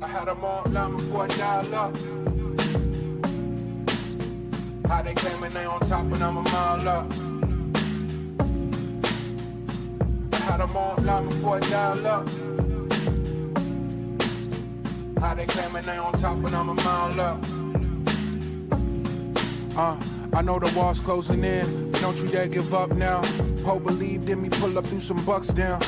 I had them all long before I dial up. How they came and they on top and I'm a mile up. I had them all long before I dial up. How they came and they on top and I'm a mile up. I know the wall's closing in, but don't you dare give up now. Ho believed in me, pull up, threw some bucks down.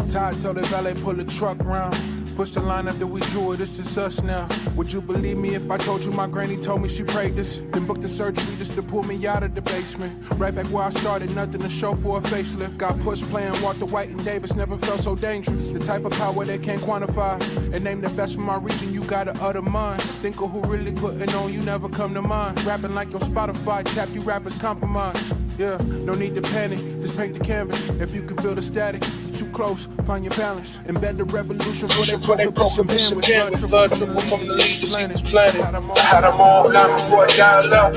Todd told the valet, pull the truck round. Push the line after we drew it, it's just us now. Would you believe me if I told you my granny told me she prayed this? Then booked the surgery just to pull me out of the basement. Right back where I started, nothing to show for a facelift. Got pushed playing Walter White and Davis, never felt so dangerous. The type of power they can't quantify. And name the best from my region, you gotta utter mine. Think of who really putting on, you never come to mind. Rapping like your Spotify, tap you rappers compromise. Yeah, no need to panic, just paint the canvas. If you can feel the static, you're too close, find your balance. Embed the revolution for they prohibition bandwidth. Blood triple from the lead to see this planet. I had them all long before I dial up.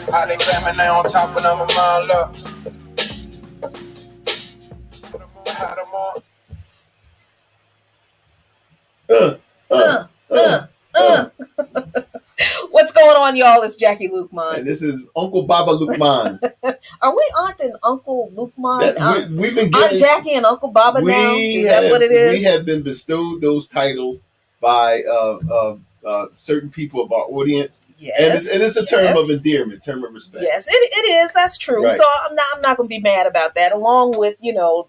How they claiming they on top and I'm a mile up. I had them all. What's going on, y'all? It's Jackie Luqmans. And this is Uncle Baba Luqman. Are we Aunt and Uncle Luqman? We've been Aunt Jackie and Uncle Baba now? Is that what it is? We have been bestowed those titles by certain people of our audience. Yes, and it's a term of endearment, term of respect. Yes, it is. That's true. Right. So I'm not going to be mad about that. Along with,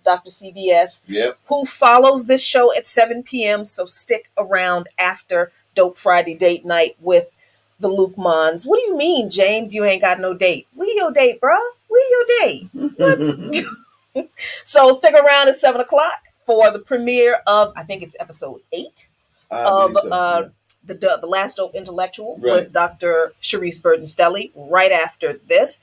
Dr. CBS, who follows this show at 7 p.m. So stick around after Dope Friday Date Night with the Luqmans. What do you mean, James? You ain't got no date. We your date, bro. We your date. So stick around at 7 o'clock for the premiere of, I think it's episode 8 of the Last Dope Intellectual with Dr. Sharice Burton-Stelly right after this.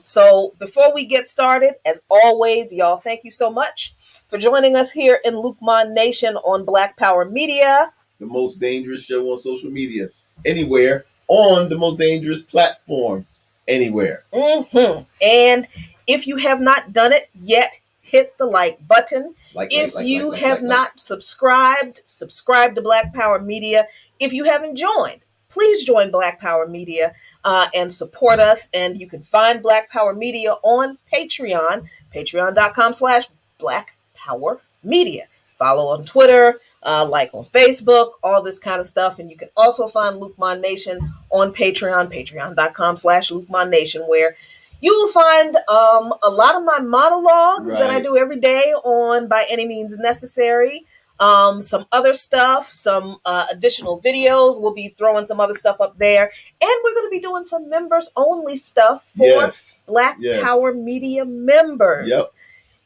So before we get started, as always, y'all, thank you so much for joining us here in Luqman Nation on Black Power Media. The most dangerous show on social media. Anywhere. On the most dangerous platform. Anywhere. Mm-hmm. And if you have not done it yet, hit the like button. If you have not subscribed, subscribe to Black Power Media. If you haven't joined, please join Black Power Media and support us. And you can find Black Power Media on Patreon, patreon.com/Black Power Media. Follow on Twitter, like on Facebook, all this kind of stuff. And you can also find Luqman Nation on Patreon, patreon.com/Luqman Nation, where you will find a lot of my monologues that I do every day on By Any Means Necessary. Some other stuff, some additional videos. We'll be throwing some other stuff up there. And we're going to be doing some members only stuff for Black Power Media members. Yep.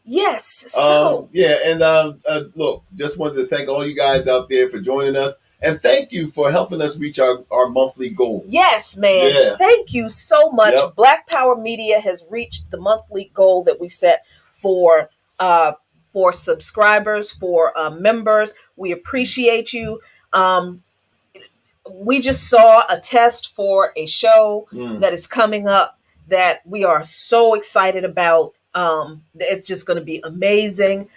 Yes. So and look, just wanted to thank all you guys out there for joining us. And thank you for helping us reach our monthly goal. Yes, man. Yeah. Thank you so much. Yep. Black Power Media has reached the monthly goal that we set for subscribers, for members. We appreciate you. We just saw a test for a show that is coming up that we are so excited about. It's just going to be amazing.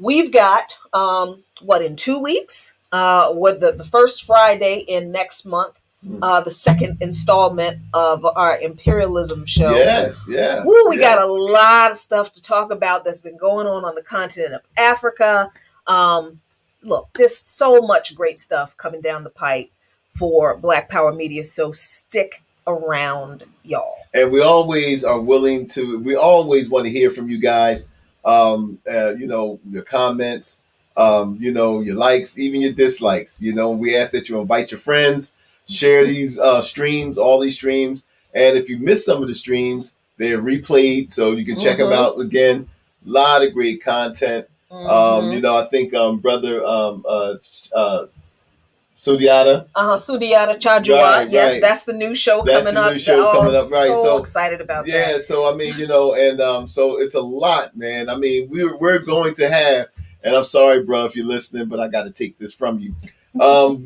We've got, in 2 weeks? With the first Friday in next month, the second installment of our imperialism show. Yes, yeah. Woo, we got a lot of stuff to talk about that's been going on the continent of Africa. Look, there's so much great stuff coming down the pipe for Black Power Media, so stick around, y'all. And we always are willing to, we always want to hear from you guys, your comments, your likes, even your dislikes. We ask that you invite your friends, share these streams, all these streams. And if you miss some of the streams, they're replayed, so you can check them out again. A lot of great content. I think brother Sudiata. Sudiata Chajua. Yes, that's the new show coming up. So excited about that. Yeah, so I mean, so it's a lot, man. I mean, we're going to have, and I'm sorry, bro, if you're listening, but I got to take this from you.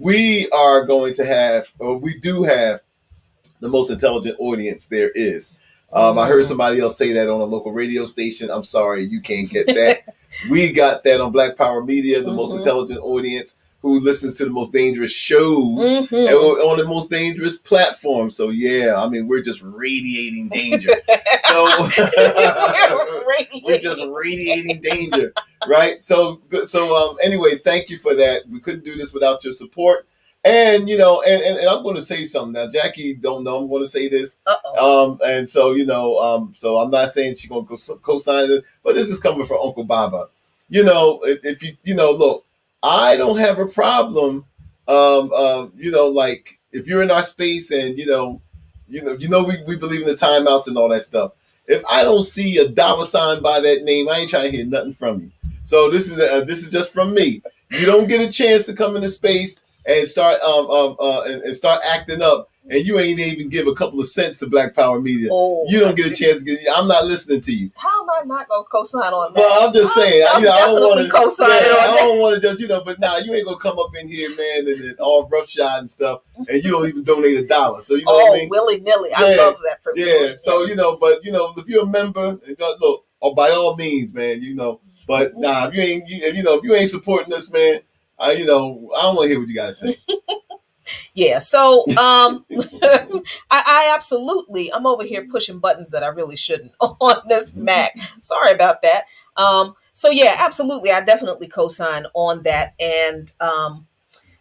We are going to have, or we do have, the most intelligent audience there is. I heard somebody else say that on a local radio station. I'm sorry, you can't get that. We got that on Black Power Media, the most intelligent audience who listens to the most dangerous shows and on the most dangerous platforms. So yeah, I mean, we're just radiating danger. So we're just radiating danger, right? So anyway, thank you for that. We couldn't do this without your support. And you know, and I'm going to say something now. Jackie don't know I'm going to say this. And so you know, so I'm not saying she's going to co-sign it, but this is coming from Uncle Baba. You know, if you know, look, I don't have a problem. You know, like if you're in our space and you know, we believe in the timeouts and all that stuff. If I don't see a $sign by that name, I ain't trying to hear nothing from you. So this is just from me. You don't get a chance to come into space and start and start acting up, and you ain't even give a couple of cents to Black Power Media. You don't get a chance to get. I'm not listening to you. How am I not gonna co-sign on that? Well, I'm just saying. I'm I don't want to co-sign on that. I don't want to just but now you ain't gonna come up in here, man, and all roughshod and stuff, and you don't even donate $1. So you know what I mean? Willy nilly. Yeah. I love that for you. Yeah. So but if you're a member, look, by all means, man, But nah, if you ain't supporting us, man. I don't want to hear what you got to say. Yeah, so I absolutely, I'm over here pushing buttons that I really shouldn't on this Mac. Sorry about that. So yeah, absolutely, I definitely co-sign on that, and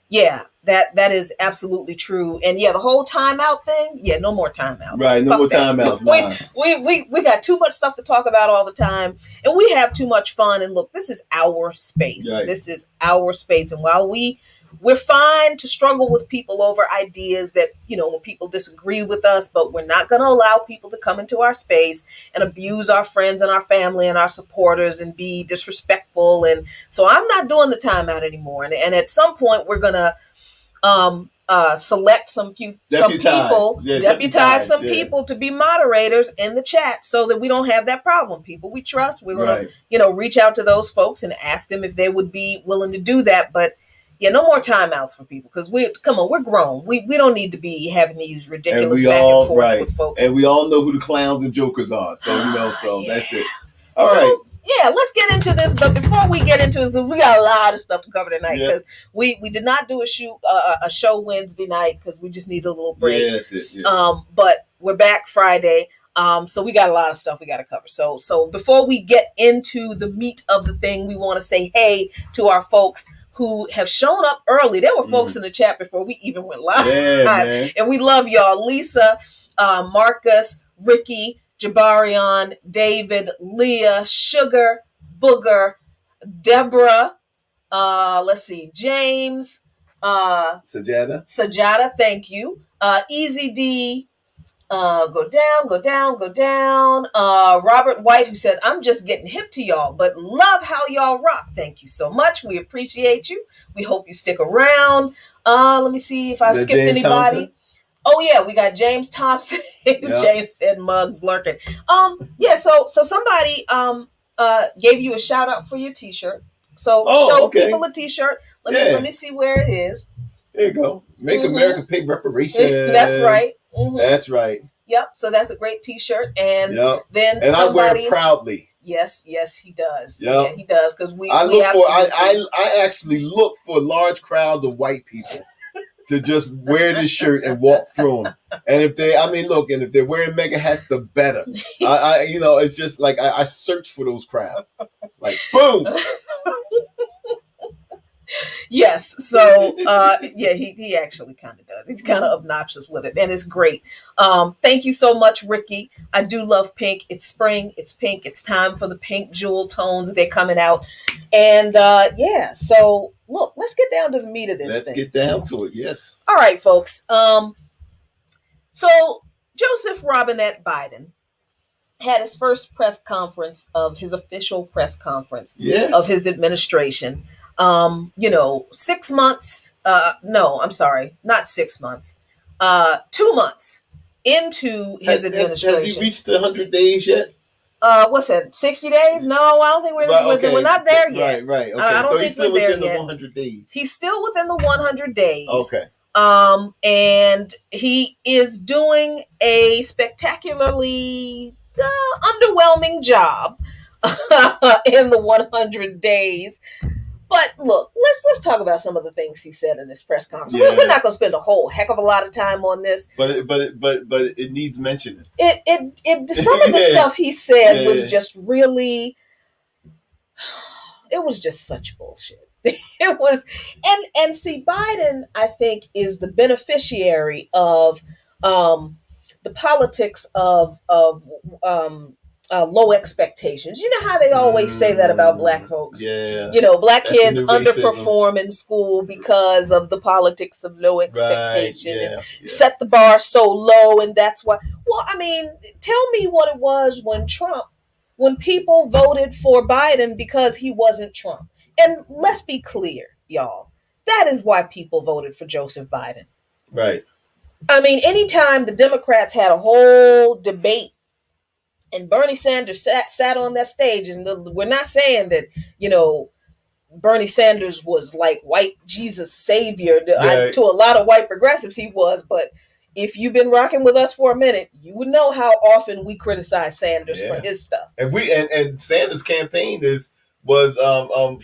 yeah, that is absolutely true. And yeah, the whole timeout thing, yeah, no more timeouts. Right, no more timeouts. We got too much stuff to talk about all the time, and we have too much fun. And look, this is our space. Right. This is our space, and while we're fine to struggle with people over ideas that, when people disagree with us, but we're not going to allow people to come into our space and abuse our friends and our family and our supporters and be disrespectful. And so I'm not doing the timeout anymore. And at some point we're going to select some people to be moderators in the chat so that we don't have that problem. People we trust, we're going to, reach out to those folks and ask them if they would be willing to do that. But yeah, no more timeouts for people because we're grown. We don't need to be having these ridiculous back and forth with folks. And we all know who the clowns and jokers are. So that's it. All right. Yeah, let's get into this. But before we get into this, we got a lot of stuff to cover tonight because we did not do a show Wednesday night because we just need a little break. Yeah, that's it. Yeah. But we're back Friday. So we got a lot of stuff we got to cover. So before we get into the meat of the thing, we want to say hey to our folks who have shown up early. There were folks in the chat before we even went live. Yeah, and we love y'all. Lisa, Marcus, Ricky, Jabarion, David, Leah, Sugar, Booger, Deborah, let's see, James, Sajada, thank you. Easy D, go down. Robert White, who said, I'm just getting hip to y'all, but love how y'all rock. Thank you so much. We appreciate you. We hope you stick around. Let me see if I skipped anybody. Thompson? Oh yeah, we got James Thompson. James said mugs lurking. So somebody gave you a shout out for your t-shirt. So show people a t-shirt. Let me see where it is. There you go. Make America pay reparations. That's right. Mm-hmm. That's right. Yep. So that's a great t-shirt. And then somebody, I wear it proudly. Yes, he does. Yep. Yeah, he does. Because I actually look for large crowds of white people to just wear this shirt and walk through them. And if they're wearing mega hats, the better. It's just like I search for those crowds. Like boom. Yes. So, he actually kind of does. He's kind of obnoxious with it, and it's great. Thank you so much, Ricky. I do love pink. It's spring. It's pink. It's time for the pink jewel tones. They're coming out. And, so look, let's get down to the meat of this Let's get down to it. Yes. All right, folks. So Joseph Robinette Biden had his first press conference of his official press conference of his administration. 6 months, not 6 months, 2 months into his administration. Has he reached the 100 days yet? What's that, 60 days? No, I don't think we're not there yet. Right. Okay. I don't think he's still we're within there the yet. 100 days. He's still within the 100 days. Okay. And he is doing a spectacularly underwhelming job in the 100 days. But look, let's talk about some of the things he said in this press conference. Yeah. We're not going to spend a whole heck of a lot of time on this, but it needs mentioning. Some of the stuff he said was just really, it was just such bullshit. It was, and see, Biden, I think, is the beneficiary of the politics of low expectations. You know how they always say that about black folks. Yeah. You know, black kids underperform in school because of the politics of low expectation. Right. Yeah. And set the bar so low, and that's why. Well, I mean, tell me what it was when people voted for Biden because he wasn't Trump. And let's be clear, y'all. That is why people voted for Joseph Biden. Right. I mean, anytime the Democrats had a whole debate and Bernie Sanders sat on that stage, and we're not saying that, you know, Bernie Sanders was like white Jesus savior. Right. To a lot of white progressives, he was. But if you've been rocking with us for a minute, you would know how often we criticize Sanders for his stuff. And Sanders' campaign was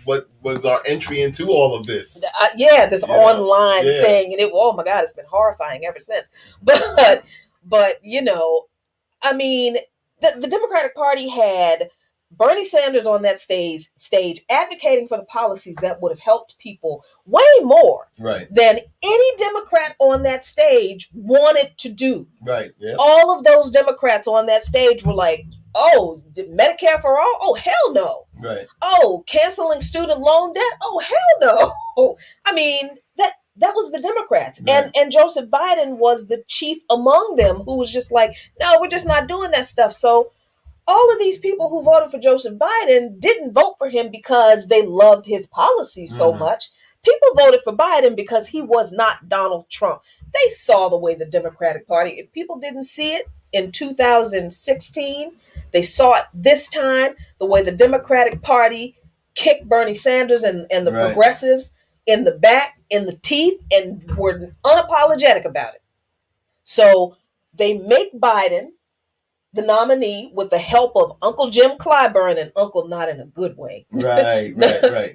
what was our entry into all of this. This online thing, and oh my God, it's been horrifying ever since. But you know, I mean, the Democratic Party had Bernie Sanders on that stage advocating for the policies that would have helped people way more than any Democrat on that stage wanted to do. Right. Yeah. All of those Democrats on that stage were like, oh, Medicare for all? Oh, hell no. Right. Oh, canceling student loan debt? Oh, hell no. I mean, that was the Democrats. Right. And Joseph Biden was the chief among them who was just like, no, we're just not doing that stuff. So all of these people who voted for Joseph Biden didn't vote for him because they loved his policies so much. People voted for Biden because he was not Donald Trump. They saw the way the Democratic Party, if people didn't see it in 2016, they saw it this time, the way the Democratic Party kicked Bernie Sanders and the progressives in the back, in the teeth, and were unapologetic about it. So they make Biden the nominee with the help of Uncle Jim Clyburn, and Uncle not in a good way. Right.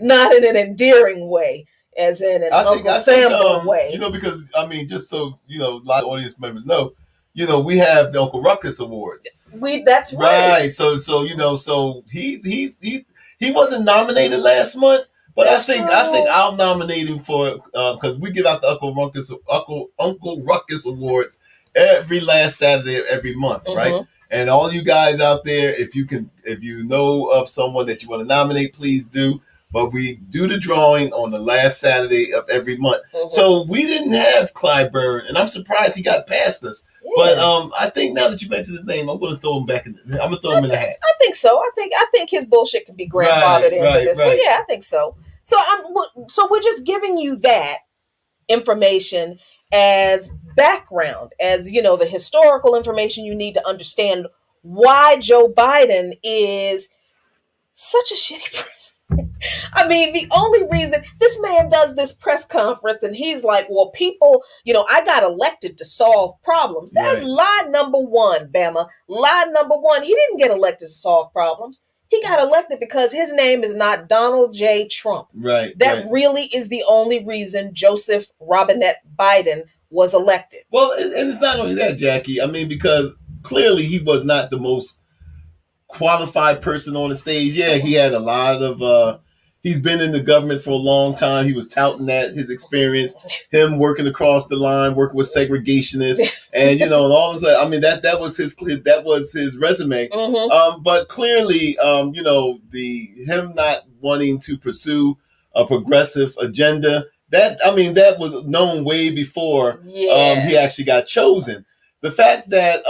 Not in an endearing way, as in an Uncle Sam way. You know, because, I mean, just so, you know, a lot of audience members know, you know, we have the Uncle Ruckus Awards. That's right. Right. So you know, so he wasn't nominated last month, but I think I'll nominate him for because we give out the Uncle Ruckus Awards every last Saturday of every month, right? And all you guys out there, if you know of someone that you want to nominate, please do. But we do the drawing on the last Saturday of every month. So we didn't have Clyburn, and I'm surprised he got past us. Yeah. But I think now that you mentioned his name, I'm going to throw him back in. I'm going to throw him in the hat. I think so. I think his bullshit can be grandfathered into this. Right. Well, yeah, I think so. So we're just giving you that information as background, as, you know, the historical information you need to understand why Joe Biden is such a shitty person. I mean, the only reason this man does this press conference and he's like, well, people, you know, I got elected to solve problems. That's lie number one, Bama. Lie number one. He didn't get elected to solve problems. He got elected because his name is not Donald J. Trump. Right. That really is the only reason Joseph Robinette Biden was elected. Well, and it's not only that, Jackie. I mean, because clearly he was not the most qualified person on the stage. Yeah, he had a lot of he's been in the government for a long time. He was touting that his experience, him working across the line, working with segregationists, and you know, and all this. I mean, that was his resume. But clearly, you know, him not wanting to pursue a progressive agenda. That was known way before he actually got chosen. The fact that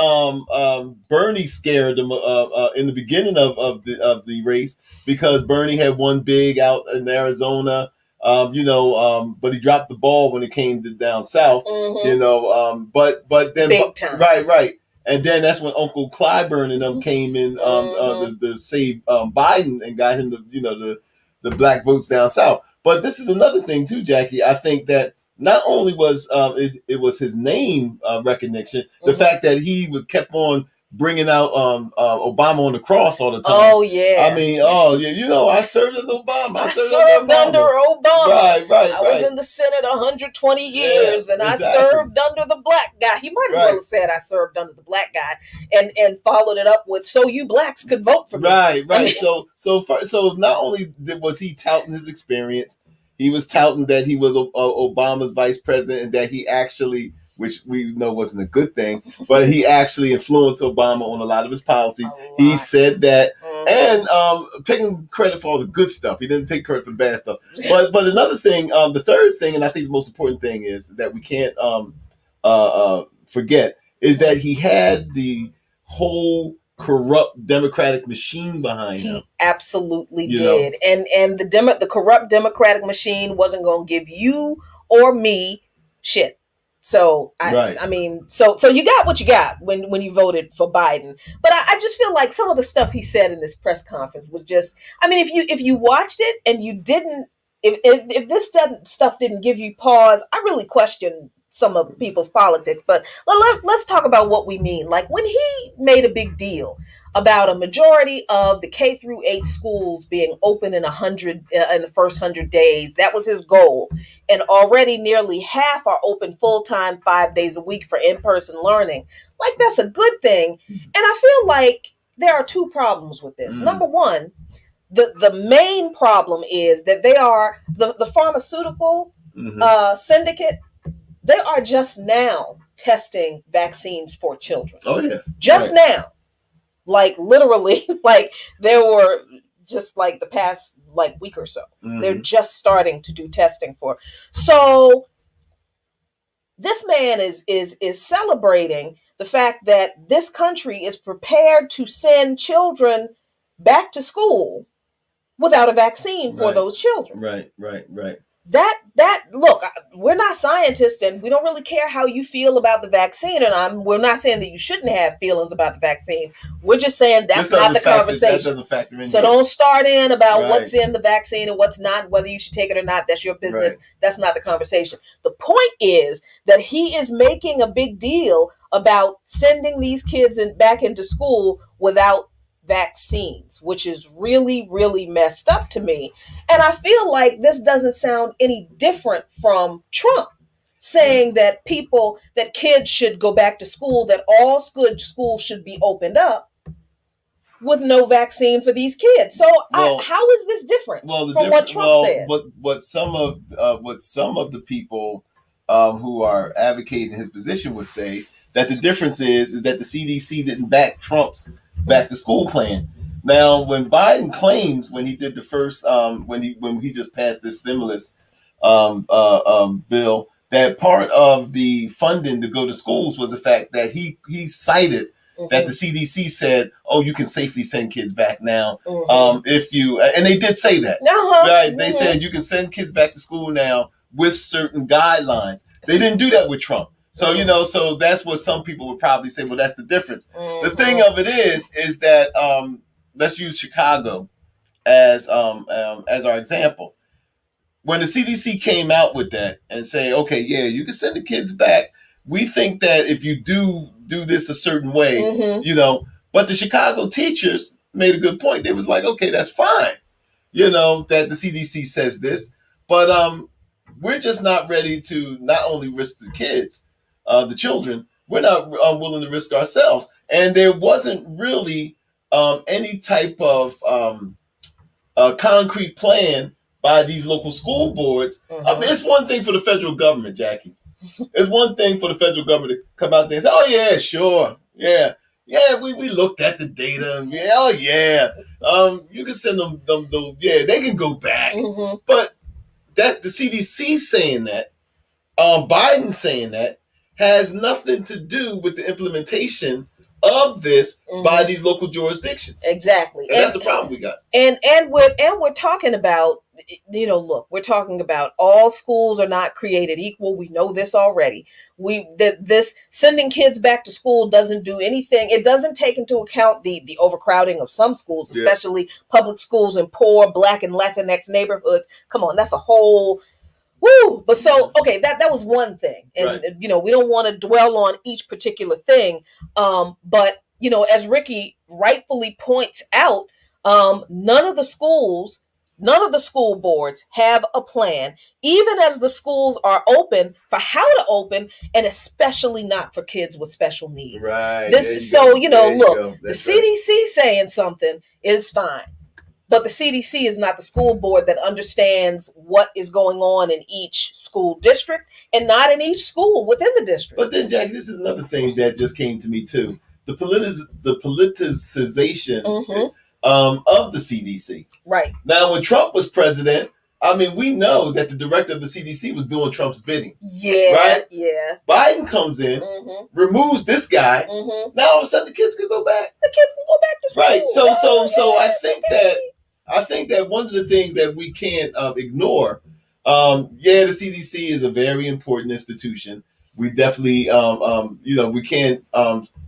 Bernie scared him in the beginning of the race because Bernie had won big out in Arizona, but he dropped the ball when it came to down south, but then big time. Right. And then that's when Uncle Clyburn and them came in to save Biden and got him the black votes down south. But this is another thing too, Jackie. I think that not only was it was his name recognition, the fact that he was kept on bringing out Obama on the cross all the time. Oh yeah. I mean, oh yeah, you know, I served under Obama. I served under Obama. Right. I was in the Senate 120 years, and exactly. I served under the black guy. He might as well have said I served under the black guy, and followed it up with "so you blacks could vote for me." Right. I mean, so not only was he touting his experience, he was touting that he was Obama's vice president and that he actually, which we know wasn't a good thing, but he actually influenced Obama on a lot of his policies. He said that, and taking credit for all the good stuff. He didn't take credit for the bad stuff. But another thing, the third thing, and I think the most important thing is that we can't forget, is that he had the whole corrupt Democratic machine behind him. He absolutely did. And the corrupt Democratic machine wasn't going to give you or me shit. So I mean, so you got what you got when you voted for Biden. But I just feel like some of the stuff he said in this press conference was just, I mean, if you watched it and you didn't, if this stuff didn't give you pause, I really question some of people's politics. But let's talk about what we mean. Like when he made a big deal about a majority of the K through 8 schools being open in the first 100 days. That was his goal. And already nearly half are open full-time 5 days a week for in-person learning. Like that's a good thing. And I feel like there are two problems with this. Number one, the main problem is that they are the pharmaceutical syndicate. They are just now testing vaccines for children. Oh yeah. Just now. Like literally, like there were just like the past like week or so. They're just starting to do testing for. So this man is celebrating the fact that this country is prepared to send children back to school without a vaccine for those children. Right. That look, we're not scientists and we don't really care how you feel about the vaccine, and we're not saying that you shouldn't have feelings about the vaccine. We're just saying that's not the conversation. That doesn't factor in. So don't start in about what's in the vaccine and what's not, whether you should take it or not. That's your business. That's not the conversation. The point is that he is making a big deal about sending these kids back into school without vaccines, which is really, really messed up to me. And I feel like this doesn't sound any different from Trump saying that kids should go back to school, that all schools should be opened up with no vaccine for these kids. So how is this different from what Trump said? What some of the people who are advocating his position would say that the difference is that the CDC didn't back Trump's back to school plan. Now, when Biden claims when he did the first when he just passed this stimulus bill, that part of the funding to go to schools was the fact that he cited that the CDC said, "Oh, you can safely send kids back now if you," and they did say that. Right? They said you can send kids back to school now with certain guidelines. They didn't do that with Trump. So, so that's what some people would probably say, well, that's the difference. The thing of it is that, let's use Chicago as our example. When the CDC came out with that and say, okay, yeah, you can send the kids back. We think that if you do this a certain way, but the Chicago teachers made a good point. They was like, okay, that's fine. That the CDC says this, but, we're just not ready to not only risk the kids, the children, we're not willing to risk ourselves. And there wasn't really any type of concrete plan by these local school boards. I mean, it's one thing for the federal government, Jackie. It's one thing for the federal government to come out there and say, oh, yeah, sure. Yeah, we looked at the data. And you can send them, they can go back. But that the CDC saying that, Biden saying that, has nothing to do with the implementation of this by these local jurisdictions. Exactly. And that's the problem we got. And we're talking about, look, we're talking about all schools are not created equal. We know this already. This sending kids back to school doesn't do anything. It doesn't take into account the overcrowding of some schools, especially public schools in poor Black and Latinx neighborhoods. Come on, that's a whole woo. But so, okay, that was one thing. And, we don't want to dwell on each particular thing. But, as Ricky rightfully points out, none of the school boards have a plan, even as the schools are open, for how to open, and especially not for kids with special needs. Right. Look, the CDC saying something is fine. But the CDC is not the school board that understands what is going on in each school district and not in each school within the district. But then, Jack, this is another thing that just came to me too: the politicization of the CDC. Right. Now, when Trump was president, I mean, we know that the director of the CDC was doing Trump's bidding. Yeah. Right. Yeah. Biden comes in, removes this guy. Now all of a sudden, the kids can go back. The kids can go back to school. Right. So I think that one of the things that we can't ignore, the CDC is a very important institution. We definitely, we can't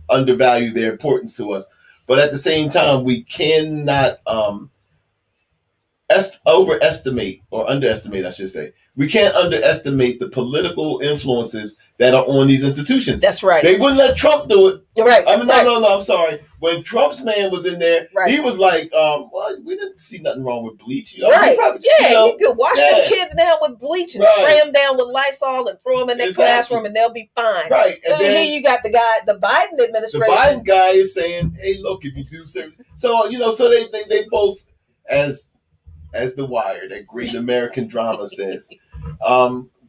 undervalue their importance to us. But at the same time, we cannot overestimate or underestimate, I should say. We can't underestimate the political influences that are on these institutions. That's right. They wouldn't let Trump do it. Right. I mean, no, I'm sorry. When Trump's man was in there, he was like, well, we didn't see nothing wrong with bleach. You could wash them kids down with bleach and spray them down with Lysol and throw them in their classroom and they'll be fine. Right. And then here you got the Biden administration. The Biden guy is saying, hey, look, if you do service. So, so they both, as The Wire, that great American drama says,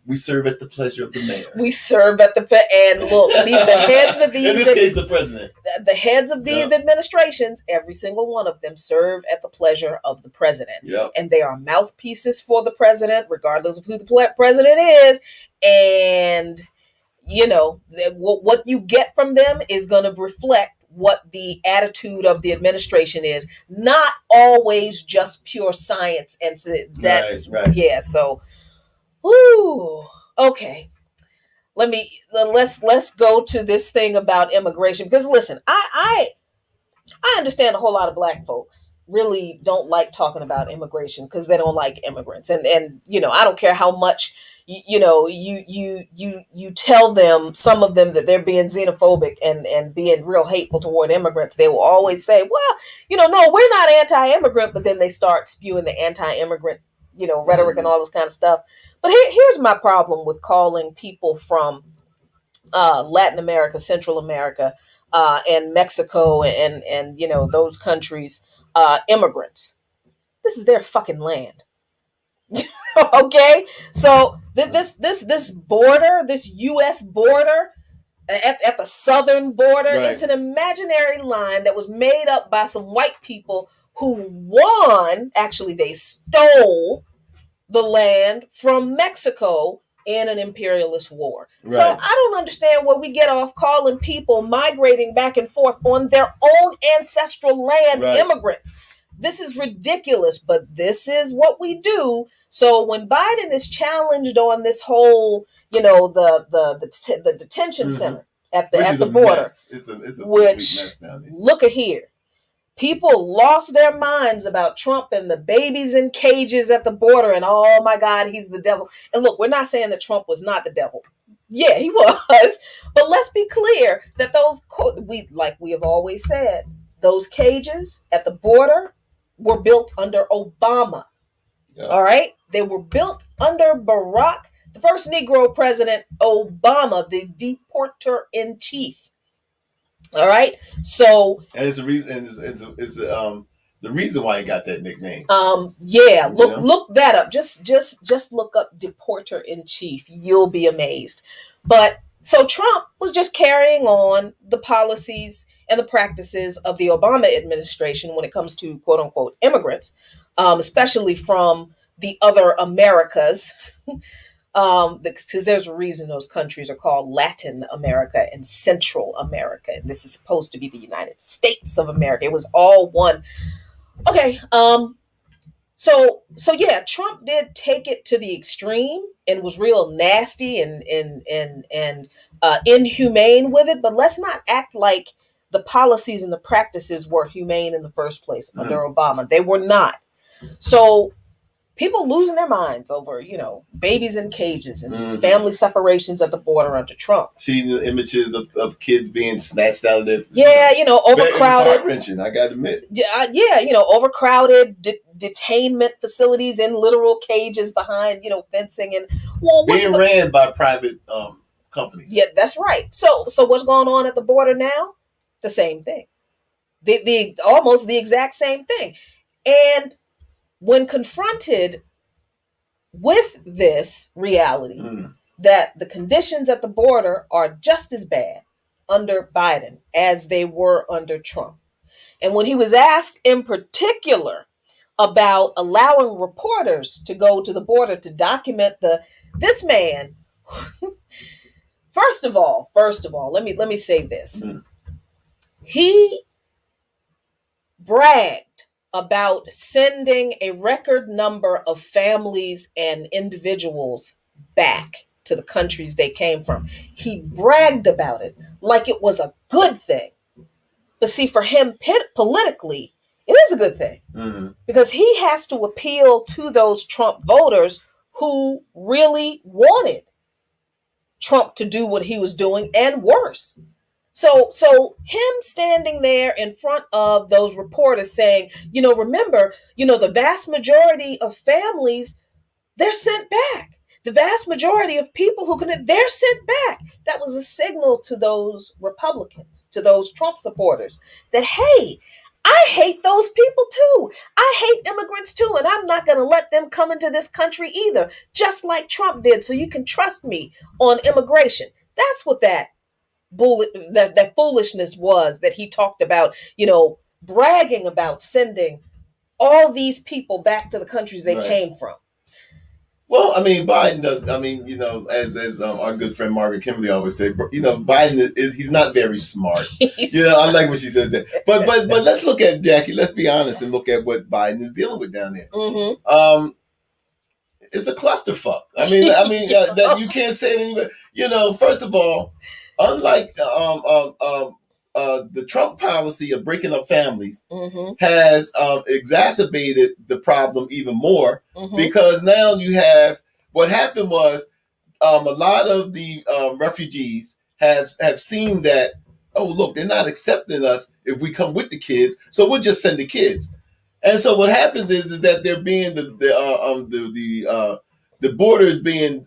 we serve at the pleasure of the mayor. We serve at and look, the heads of these, in this case, the president. The heads of these administrations, every single one of them serve at the pleasure of the president. Yep. And they are mouthpieces for the president, regardless of who the president is. And, what you get from them is going to reflect what the attitude of the administration is, not always just pure science. And so that's, so, okay. Let's go to this thing about immigration, because listen, I understand a whole lot of Black folks really don't like talking about immigration because they don't like immigrants, and I don't care how much you tell them, some of them, that they're being xenophobic and being real hateful toward immigrants. They will always say, well, no, we're not anti-immigrant, but then they start spewing the anti-immigrant rhetoric and all this kind of stuff. But here's my problem with calling people from Latin America, Central America, and Mexico, and those countries immigrants. This is their fucking land. Okay, so this border, this U.S. border at the southern border, it's an imaginary line that was made up by some white people who they stole the land from Mexico in an imperialist war. Right. So I don't understand where we get off calling people migrating back and forth on their own ancestral land immigrants. This is ridiculous, but this is what we do. So when Biden is challenged on this whole, the detention center at the border, it's a which mess down there. Look at here. People lost their minds about Trump and the babies in cages at the border, and oh my God, he's the devil. And look, we're not saying that Trump was not the devil. Yeah, he was. But let's be clear that we have always said, those cages at the border were built under Obama. Yeah. All right? They were built under Barack, the first Negro president, Obama, the deporter in chief. All right, so and it's a reason. It's the reason why he got that nickname. Look that up. Just look up deporter in chief. You'll be amazed. But so Trump was just carrying on the policies and the practices of the Obama administration when it comes to quote unquote immigrants, especially from the other Americas. Because there's a reason those countries are called Latin America and Central America. And this is supposed to be the United States of America. It was all one. Okay. So yeah, Trump did take it to the extreme and was real nasty and inhumane with it. But let's not act like the policies and the practices were humane in the first place under Obama. They were not. So people losing their minds over, babies in cages and family separations at the border under Trump. Seeing the images of kids being snatched out of their overcrowded. It's heart-wrenching, I gotta admit. Overcrowded detainment facilities in literal cages behind fencing and being ran by private companies. Yeah, that's right. So what's going on at the border now? The same thing. The almost the exact same thing. And when confronted with this reality that the conditions at the border are just as bad under Biden as they were under Trump. And when he was asked in particular about allowing reporters to go to the border to document this man, First of all, let me say this. He bragged about sending a record number of families and individuals back to the countries they came from. He bragged about it like it was a good thing. But see, for him politically, it is a good thing because he has to appeal to those Trump voters who really wanted Trump to do what he was doing and worse. So him standing there in front of those reporters saying, remember, the vast majority of families, they're sent back. The vast majority of people they're sent back. That was a signal to those Republicans, to those Trump supporters that, hey, I hate those people too. I hate immigrants too. And I'm not going to let them come into this country either, just like Trump did. So you can trust me on immigration. That's what that foolishness was that he talked about, bragging about sending all these people back to the countries they came from. Well, I mean, Biden does. I mean, as our good friend Margaret Kimberly always said, Biden he's not very smart. I like when she says that. But let's look at Jackie. Let's be honest and look at what Biden is dealing with down there. It's a clusterfuck. I mean, that you can't say it anywhere. First of all, unlike the Trump policy of breaking up families has exacerbated the problem even more because now you have what happened was a lot of the refugees have seen that, oh, look, they're not accepting us if we come with the kids, so we'll just send the kids. And so what happens is that they're being the border is being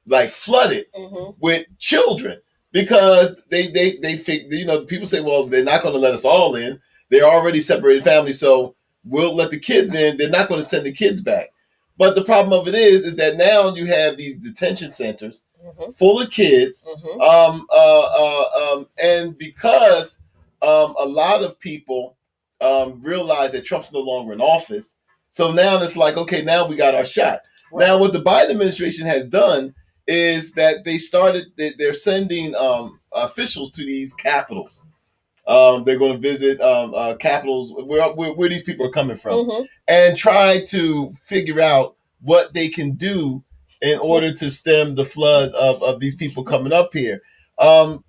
like flooded with children. Because they think, people say, well, they're not going to let us all in. They're already separated families, so we'll let the kids in. They're not going to send the kids back. But the problem of it is that now you have these detention centers full of kids, and because a lot of people realize that Trump's no longer in office, so now it's like, okay, now we got our shot. Right. Now, what the Biden administration has done is that they're sending officials to these capitals. They're going to visit capitals where these people are coming from and try to figure out what they can do in order to stem the flood of these people coming up here. Too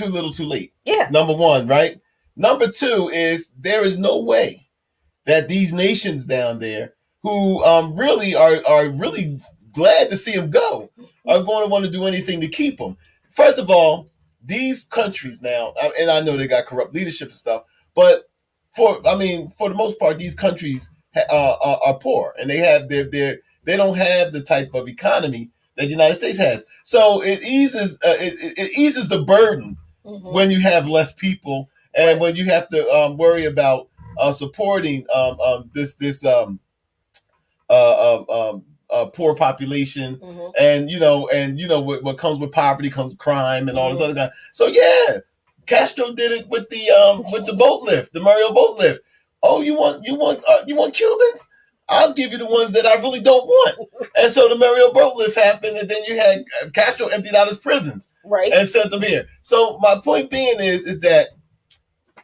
little, too late. Yeah. Number one, right? Number two is there is no way that these nations down there who really are really glad to see him go are going to want to do anything to keep him. First of all, these countries now, and I know they got corrupt leadership and stuff, but for the most part, these countries are poor and they don't have the type of economy that the United States has. So it eases the burden when you have less people and when you have to worry about supporting this poor population, and what comes with poverty comes crime and all this other kind. So yeah, Castro did it with the boat lift, the Mario boat lift. Oh, you want Cubans? I'll give you the ones that I really don't want. And so the Mario boat lift happened, and then you had Castro emptied out his prisons, right, and sent them here. So my point being is that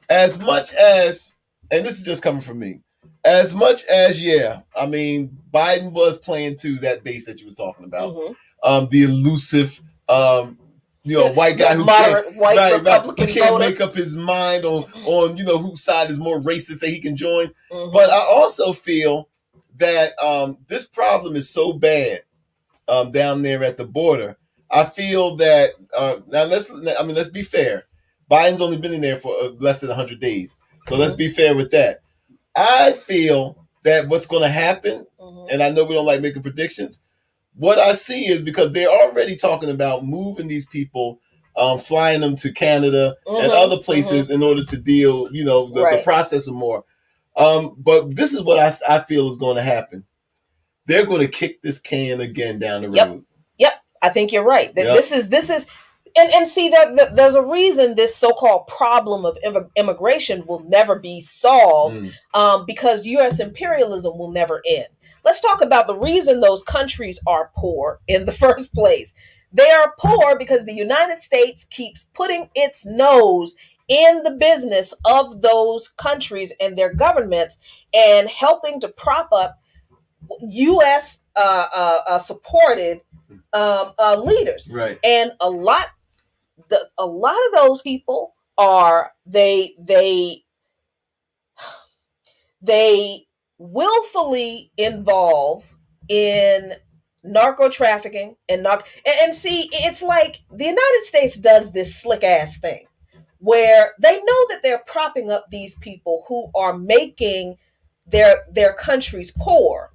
as much as, and this is just coming from me, as much as, Biden was playing to that base that you was talking about, the elusive, white guy who can't make up his mind on whose side is more racist that he can join. But I also feel that this problem is so bad down there at the border. I feel that now let's be fair. Biden's only been in there for less than 100 days, so let's be fair with that. I feel that what's going to happen, and I know we don't like making predictions. What I see is because they're already talking about moving these people, flying them to Canada and other places in order to deal, the process of more. But this is what I feel is going to happen. They're going to kick this can again down the road. Yep. I think you're right. This is, and see that there's a reason this so-called problem of immigration will never be solved, because U.S. imperialism will never end. Let's talk about the reason those countries are poor in the first place. They are poor because the United States keeps putting its nose in the business of those countries and their governments and helping to prop up U.S. Supported leaders, right? And a lot of those people are they willfully involve in narco trafficking and see, it's like the United States does this slick ass thing where they know that they're propping up these people who are making their countries poor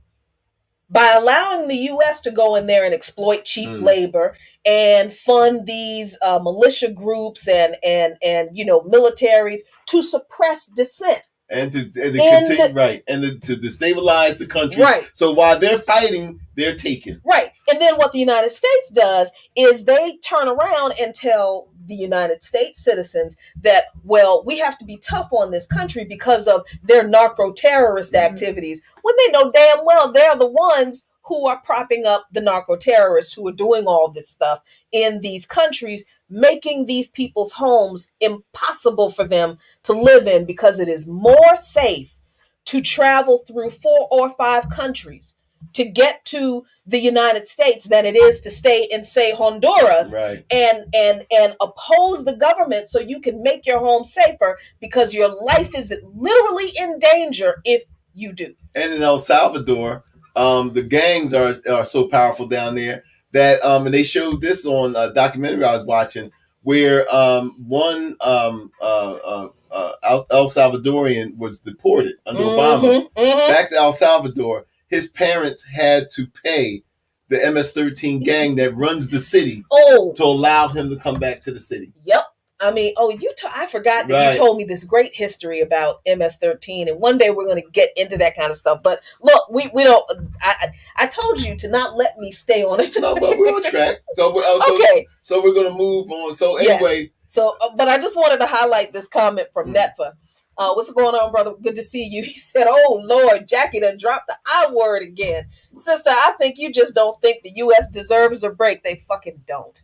by allowing the U.S. to go in there and exploit cheap labor and fund these militia groups and militaries to suppress dissent. And to continue, and to destabilize the country. Right. So while they're fighting, they're taking. Right. And then what the United States does is they turn around and tell the United States citizens that, well, we have to be tough on this country because of their narco-terrorist activities, when they know damn well they're the ones who are propping up the narco-terrorists who are doing all this stuff in these countries, making these people's homes impossible for them to live in because it is more safe to travel through 4 or 5 countries to get to the United States than it is to stay in, say, Honduras, and oppose the government so you can make your home safer because your life is literally in danger if you do. And in El Salvador, the gangs are so powerful down there that and they showed this on a documentary I was watching where one El Salvadorian was deported under Obama back to El Salvador. His parents had to pay the MS-13 gang that runs the city to allow him to come back to the city. Yep. I mean, I forgot that you told me this great history about MS-13, and one day we're going to get into that kind of stuff. But look, we don't. I told you to not let me stay on it. No, but we're on track. So So we're going to move on. So anyway, yes. But I just wanted to highlight this comment from Netfa. What's going on, brother? Good to see you. He said, "Oh Lord, Jackie done dropped the I word again, sister. I think you just don't think the U.S. deserves a break. They fucking don't."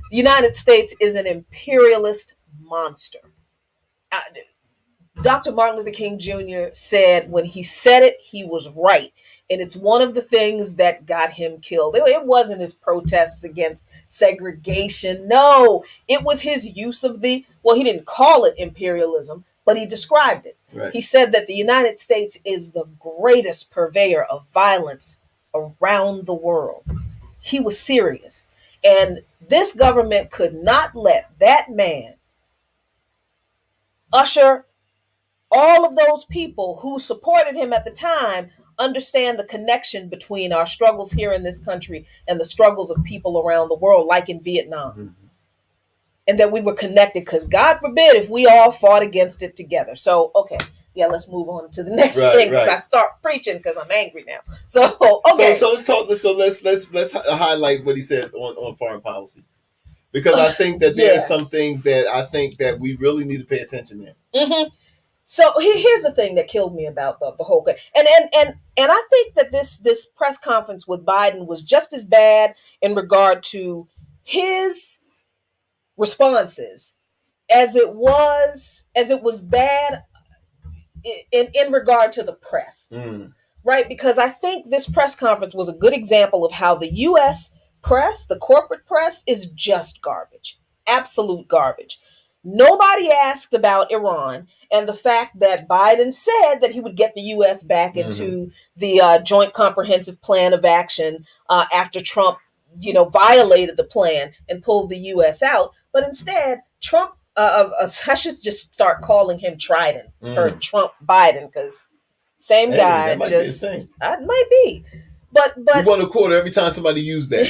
The United States is an imperialist monster. Dr. Martin Luther King Jr. said when he said it, he was right. And it's one of the things that got him killed. It wasn't his protests against segregation. No, it was his use of he didn't call it imperialism, but he described it. Right. He said that the United States is the greatest purveyor of violence around the world. He was serious. And this government could not let that man usher all of those people who supported him at the time understand the connection between our struggles here in this country and the struggles of people around the world, like in Vietnam. And that we were connected because God forbid if we all fought against it together. So, let's move on to the next thing because I start preaching because I'm angry now. So, okay. So let's talk this. So let's highlight what he said on foreign policy, because I think that there are some things that I think that we really need to pay attention to. So here's the thing that killed me about the whole thing, and I think that this press conference with Biden was just as bad in regard to his responses as it was bad in regard to the press, right? Because I think this press conference was a good example of how the U.S. press, the corporate press, is just garbage, absolute garbage. Nobody asked about Iran and the fact that Biden said that he would get the U.S. back into the Joint Comprehensive Plan of Action after Trump, violated the plan and pulled the U.S. out. But instead, Trump, I should just start calling him Trident for Trump Biden, because same guy. That might be a thing. It might be. But you want a quarter every time somebody used that.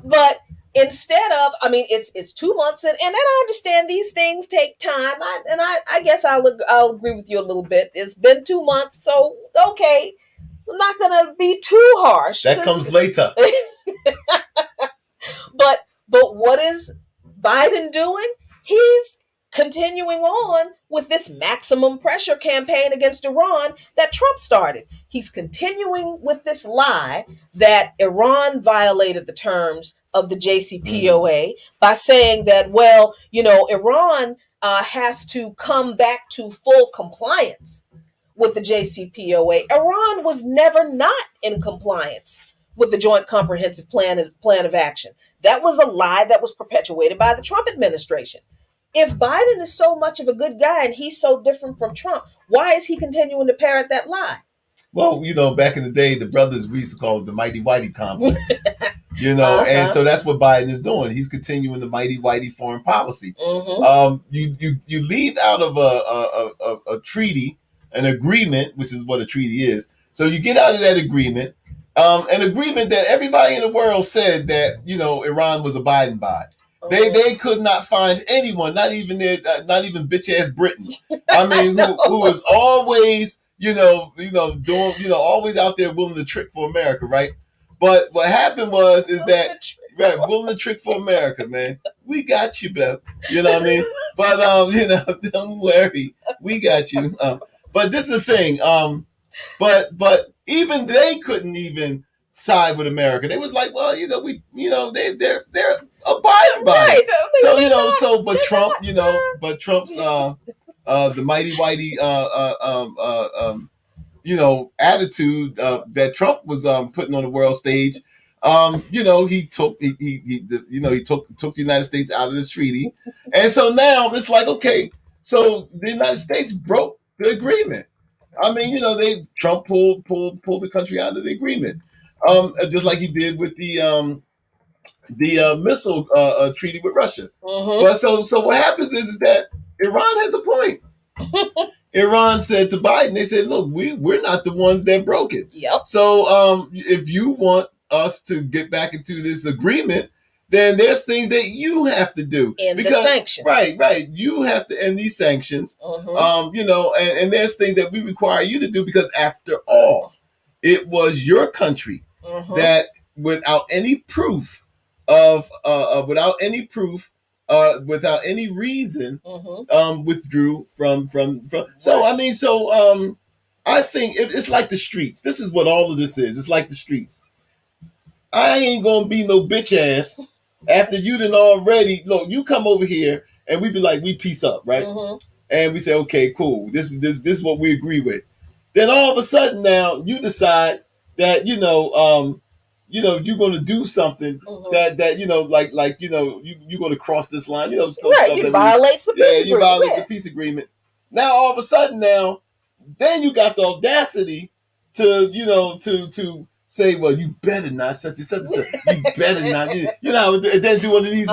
But instead of, it's 2 months, and then I understand these things take time. I guess I'll agree with you a little bit. It's been 2 months, so okay, I'm not gonna be too harsh. That comes later. But what is Biden doing? He's continuing on with this maximum pressure campaign against Iran that Trump started. He's continuing with this lie that Iran violated the terms of the JCPOA by saying that, Iran has to come back to full compliance with the JCPOA. Iran was never not in compliance with the Joint Comprehensive Plan of Action. That was a lie that was perpetuated by the Trump administration. If Biden is so much of a good guy and he's so different from Trump, why is he continuing to parrot that lie? Well, back in the day, the brothers, we used to call it the mighty whitey complex. And so that's what Biden is doing. He's continuing the mighty whitey foreign policy. You leave out of a treaty, an agreement, which is what a treaty is. So you get out of that agreement, an agreement that everybody in the world said that, Iran was abiding by. They could not find anyone, not even bitch ass Britain. Who was always, doing, always out there willing to trick for America, right? But what happened willing to trick for America, man. We got you, bro. You know what I mean? But don't worry, we got you. But this is the thing. But even they couldn't even side with America. They was like, well, they're abiding by it. So but Trump's the mighty whitey attitude that Trump was putting on the world stage. He took the United States out of the treaty, and so now it's like, okay, so the United States broke the agreement. Trump pulled the country out of the agreement, just like he did with the missile treaty with Russia. But so what happens is that Iran has a point. Iran said to Biden, they said, look, we're not the ones that broke it. Yep. So if you want us to get back into this agreement, then there's things that you have to do. The sanctions. Right. You have to end these sanctions. And there's things that we require you to do, because after all, it was your country that without any proof without any reason, withdrew from. So I think it's like the streets. This is what all of this is. It's like the streets. I ain't gonna be no bitch ass after you done already. Look, you come over here and we be like, we peace up, right? And we say, okay, cool. This is what we agree with. Then all of a sudden now you decide that you're going to do something that you're going to cross this line. Stuff you violate the peace agreement. You violate the peace agreement. Now all of a sudden then you got the audacity to say, well, you better not such and such and such. You better not. And then do one of these.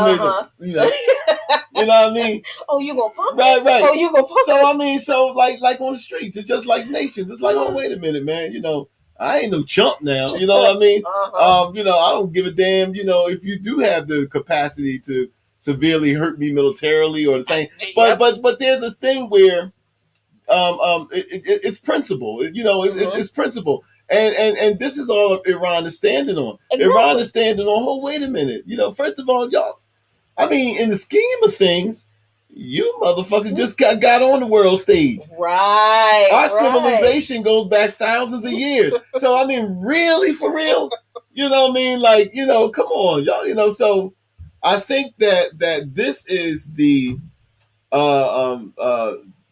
You know what I mean? Oh, you gonna pump? Right. Oh, you gonna pump? So like on the streets, it's just like nations. It's like, oh, wait a minute, man. I ain't no chump now. You know what I mean? I don't give a damn. If you do have the capacity to severely hurt me militarily or the same, but there's a thing where, it's principle. It's principle. And this is all Iran is standing on. Exactly. Iran is standing on, oh, wait a minute. First of all, y'all, in the scheme of things, you motherfuckers just got on the world stage. Right. Our civilization goes back thousands of years. So, really, for real? Come on, y'all. So I think that this is the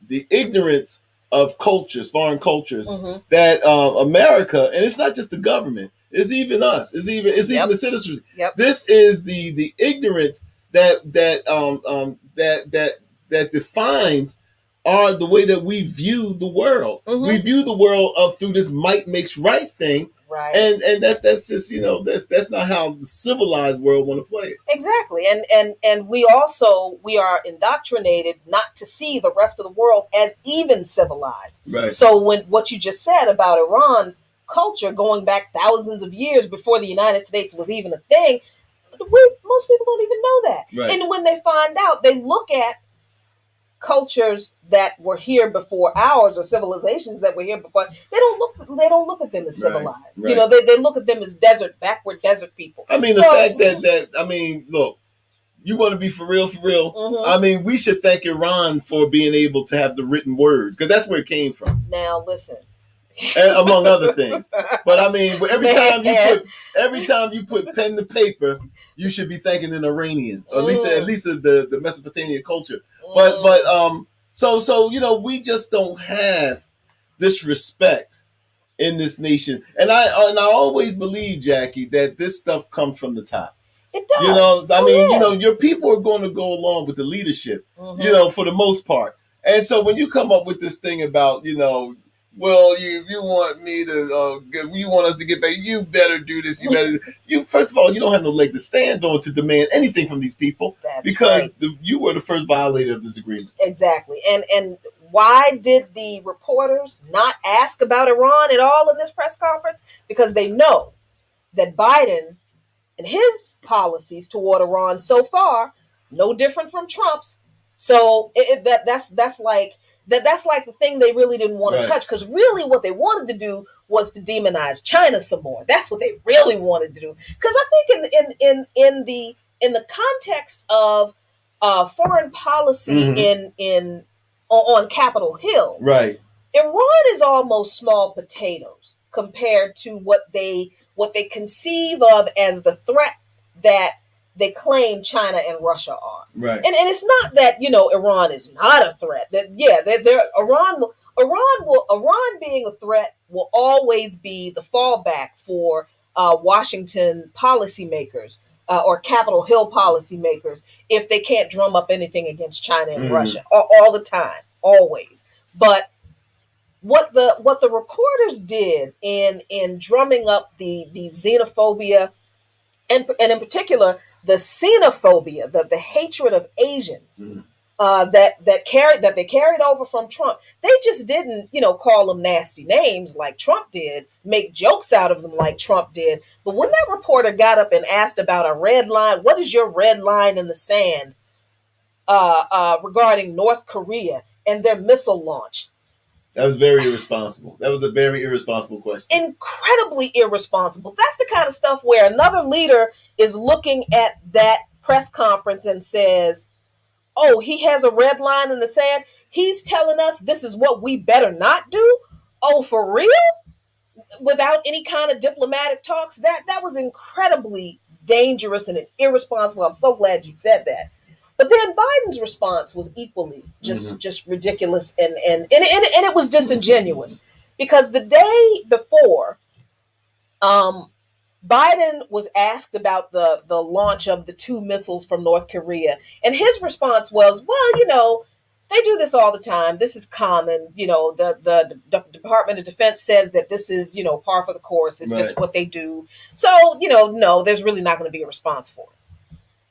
ignorance of cultures, foreign cultures, that America, and it's not just the government, it's even us, it's even the citizens. Yep. This is the ignorance that defines the way that we view the world. Mm-hmm. We view the world through this might makes right thing. Right. And that's just, that's not how the civilized world want to play it. Exactly. And we are indoctrinated not to see the rest of the world as even civilized. Right. So what you just said about Iran's culture going back thousands of years before the United States was even a thing, most people don't even know that. Right. And when they find out, they look at cultures that were here before ours, or civilizations that were here before, they don't look at them as civilized. Right. They look at them as backward desert people. I mean, the fact that look, you want to be for real, mm-hmm. I mean, we should thank Iran for being able to have the written word, because that's where it came from. Now listen, and among other things. But I mean, every time you put pen to paper, you should be thanking an Iranian, or at least the Mesopotamian culture. But so we just don't have this respect in this nation, and I always believe, Jackie, that this stuff comes from the top. It does. Your people are going to go along with the leadership, for the most part. And so when you come up with this thing about, well, you want me to, you want us to get better, you better do this, first of all, you don't have no leg to stand on to demand anything from these people. That's because right. You were the first violator of this agreement. Exactly. And why did the reporters not ask about Iran at all in this press conference? Because they know that Biden and his policies toward Iran so far, no different from Trump's. So that's like the thing they really didn't want to touch, because really what they wanted to do was to demonize China some more. That's what they really wanted to do. Because I think in the context of foreign policy on Capitol Hill, right, Iran is almost small potatoes compared to what they conceive of as the threat that they claim China and Russia are. Right. And it's not that, Iran is not a threat. Iran being a threat will always be the fallback for Washington policymakers or Capitol Hill policymakers if they can't drum up anything against China and Russia all the time, always. But what the reporters did in drumming up the xenophobia and in particular the xenophobia, the hatred of Asians that they carried over from Trump, they just didn't call them nasty names like Trump did, make jokes out of them like Trump did. But when that reporter got up and asked about a red line, what is your red line in the sand regarding North Korea and their missile launch? That was very irresponsible. That was a very irresponsible question. Incredibly irresponsible. That's the kind of stuff where another leader is looking at that press conference and says, oh, he has a red line in the sand. He's telling us this is what we better not do. Oh, for real? Without any kind of diplomatic talks? That was incredibly dangerous and irresponsible. I'm so glad you said that. But then Biden's response was equally just ridiculous and it was disingenuous, because the day before, Biden was asked about the launch of the 2 missiles from North Korea, and his response was, well, they do this all the time. This is common. The Department of Defense says that this is, par for the course. It's just what they do. So, no, there's really not going to be a response for it.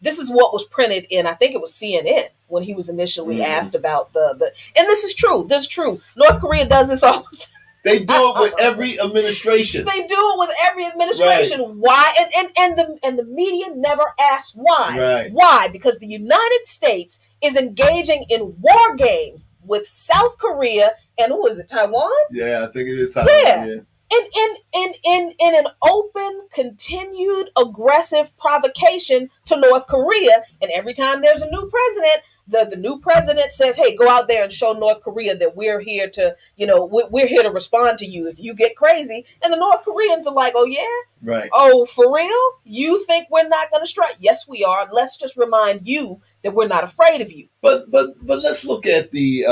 This is what was printed in, I think it was CNN, when he was initially asked about the and this is true. This is true. North Korea does this all the time. They do it with every administration. They do it with every administration. Right. Why? And the media never asks why. Right. Why? Because the United States is engaging in war games with South Korea and who is it? Taiwan? Yeah, I think it is Taiwan. Yeah. In an open, continued, aggressive provocation to North Korea. And every time there's a new president, the new president says, hey, go out there and show North Korea that we're here to, we're here to respond to you if you get crazy. And the North Koreans are like, oh, yeah? Right. Oh, for real? You think we're not going to strike? Yes, we are. Let's just remind you that we're not afraid of you. But let's look at the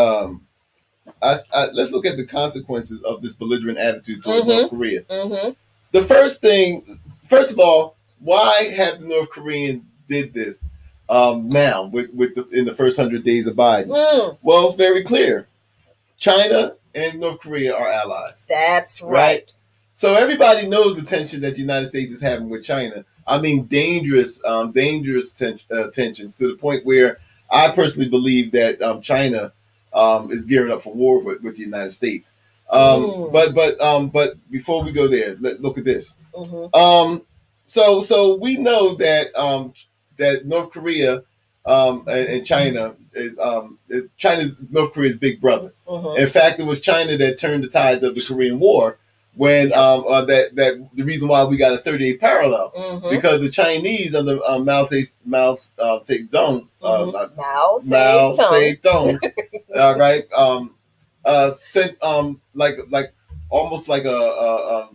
let's look at the consequences of this belligerent attitude towards North Korea. Mm-hmm. The first of all, why have the North Koreans did this? now in the first 100 days of Biden? Well, it's very clear. China and North Korea are allies. That's right. So everybody knows the tension that the United States is having with China. I mean, dangerous tensions to the point where I personally believe that China is gearing up for war with the United States. But before we go there, look at this. So we know that that North Korea and China is China's North Korea's big brother. In fact, it was China that turned the tides of the Korean War when that the reason why we got a 38th parallel because the Chinese under Mao Zedong, sent like almost like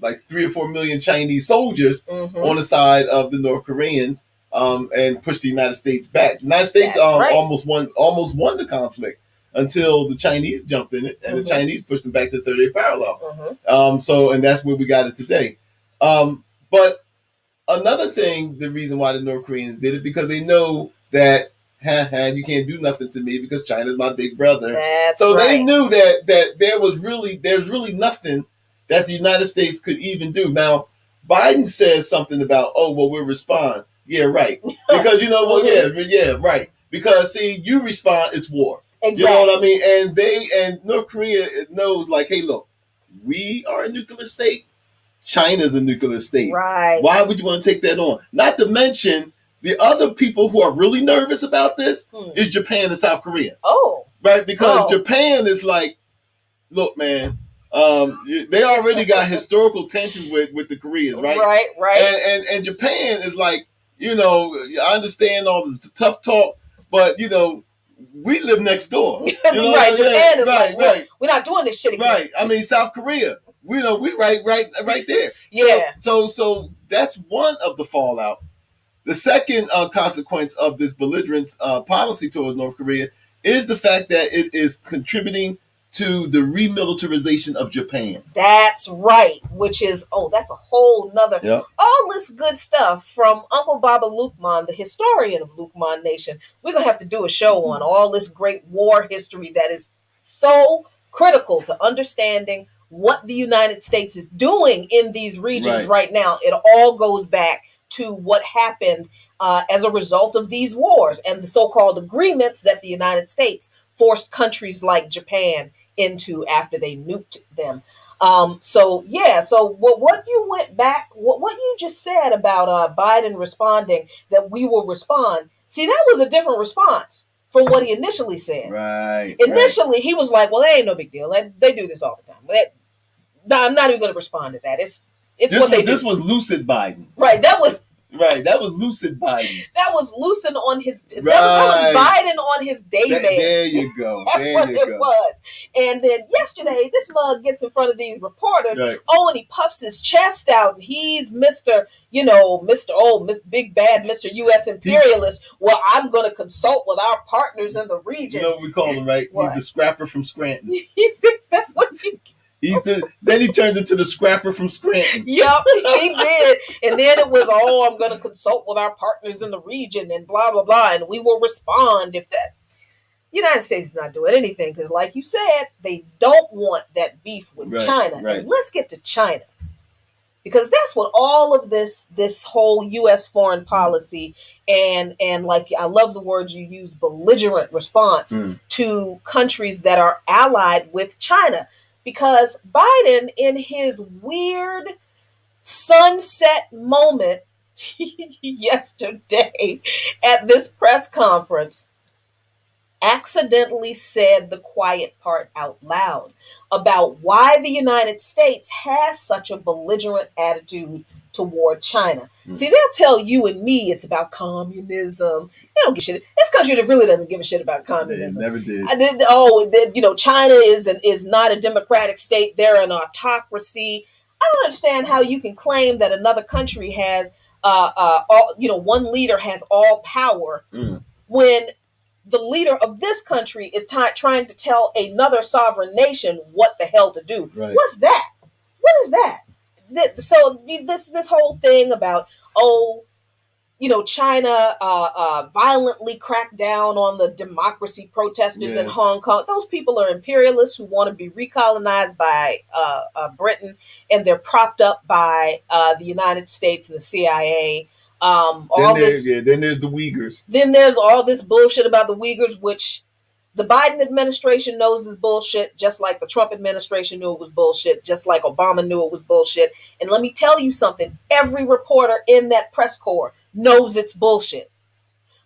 like 3 or 4 million Chinese soldiers on the side of the North Koreans and pushed the United States back. The United States almost won the conflict until the Chinese jumped in it, and the Chinese pushed them back to the 38th parallel. And that's where we got it today. But another thing, the reason why the North Koreans did it, because they know that you can't do nothing to me because China's my big brother. They knew that there's really nothing that the United States could even do. Now, Biden says something about, we'll respond. Yeah, right. Because right. Because see, you respond, it's war. Exactly. You know what I mean? And North Korea knows, like, hey, look, we are a nuclear state. China's a nuclear state. Right. Why would you want to take that on? Not to mention the other people who are really nervous about this is Japan and South Korea. Oh. Right? Because Japan is like, look, man, they already got historical tensions with the Koreans, right? Right. And Japan is like, I understand all the tough talk, but, we live next door. Right. Japan is like, we're not doing this shit again. Right. I mean, South Korea, we right there. Yeah. So that's one of the fallout. The second consequence of this belligerent policy towards North Korea is the fact that it is contributing to the remilitarization of Japan. That's right, which is, that's a whole nother, all this good stuff from Uncle Baba Luqman, the historian of Luqman Nation. We're going to have to do a show on all this great war history that is so critical to understanding what the United States is doing in these regions right now. It all goes back to what happened as a result of these wars and the so-called agreements that the United States forced countries like Japan into after they nuked them. So what you went back, what you just said about Biden responding that we will respond. See, that was a different response from what he initially said. Right. Initially, he was like, "Well, it ain't no big deal. They do this all the time." I'm not even going to respond to that. It's what they do. This was lucid Biden. Right. That was lucid Biden. That was lucid on his. That was Biden on his day man. There you go. That's what it was. And then yesterday, this mug gets in front of these reporters. Right. And he puffs his chest out. And he's Mr. Big Bad Mr. U.S. imperialist. Well, I'm going to consult with our partners in the region. You know what we call him, right? What? He's the scrapper from Scranton. That's what he. Then he turned into the scrapper from Scranton. Yep, he did. And then it was, I'm going to consult with our partners in the region and blah, blah, blah. And we will respond if that. United States is not doing anything because, like you said, they don't want that beef with China. Right. And let's get to China. Because that's what all of this whole U.S. foreign policy and like, I love the word you use, belligerent response to countries that are allied with China. Because Biden, in his weird sunset moment yesterday at this press conference, accidentally said the quiet part out loud about why the United States has such a belligerent attitude toward China. See, they'll tell you and me it's about communism. They don't give a shit. This country that really doesn't give a shit about communism. They never did. China is not a democratic state. They're an autocracy. I don't understand how you can claim that another country has, one leader has all power when the leader of this country is trying to tell another sovereign nation what the hell to do. Right. What's that? What is that? So this whole thing about, China violently cracked down on the democracy protesters in Hong Kong. Those people are imperialists who want to be recolonized by Britain, and they're propped up by the United States and the CIA. Then there's the Uyghurs. Then there's all this bullshit about the Uyghurs, which the Biden administration knows is bullshit, just like the Trump administration knew it was bullshit, just like Obama knew it was bullshit. And let me tell you something, every reporter in that press corps knows it's bullshit.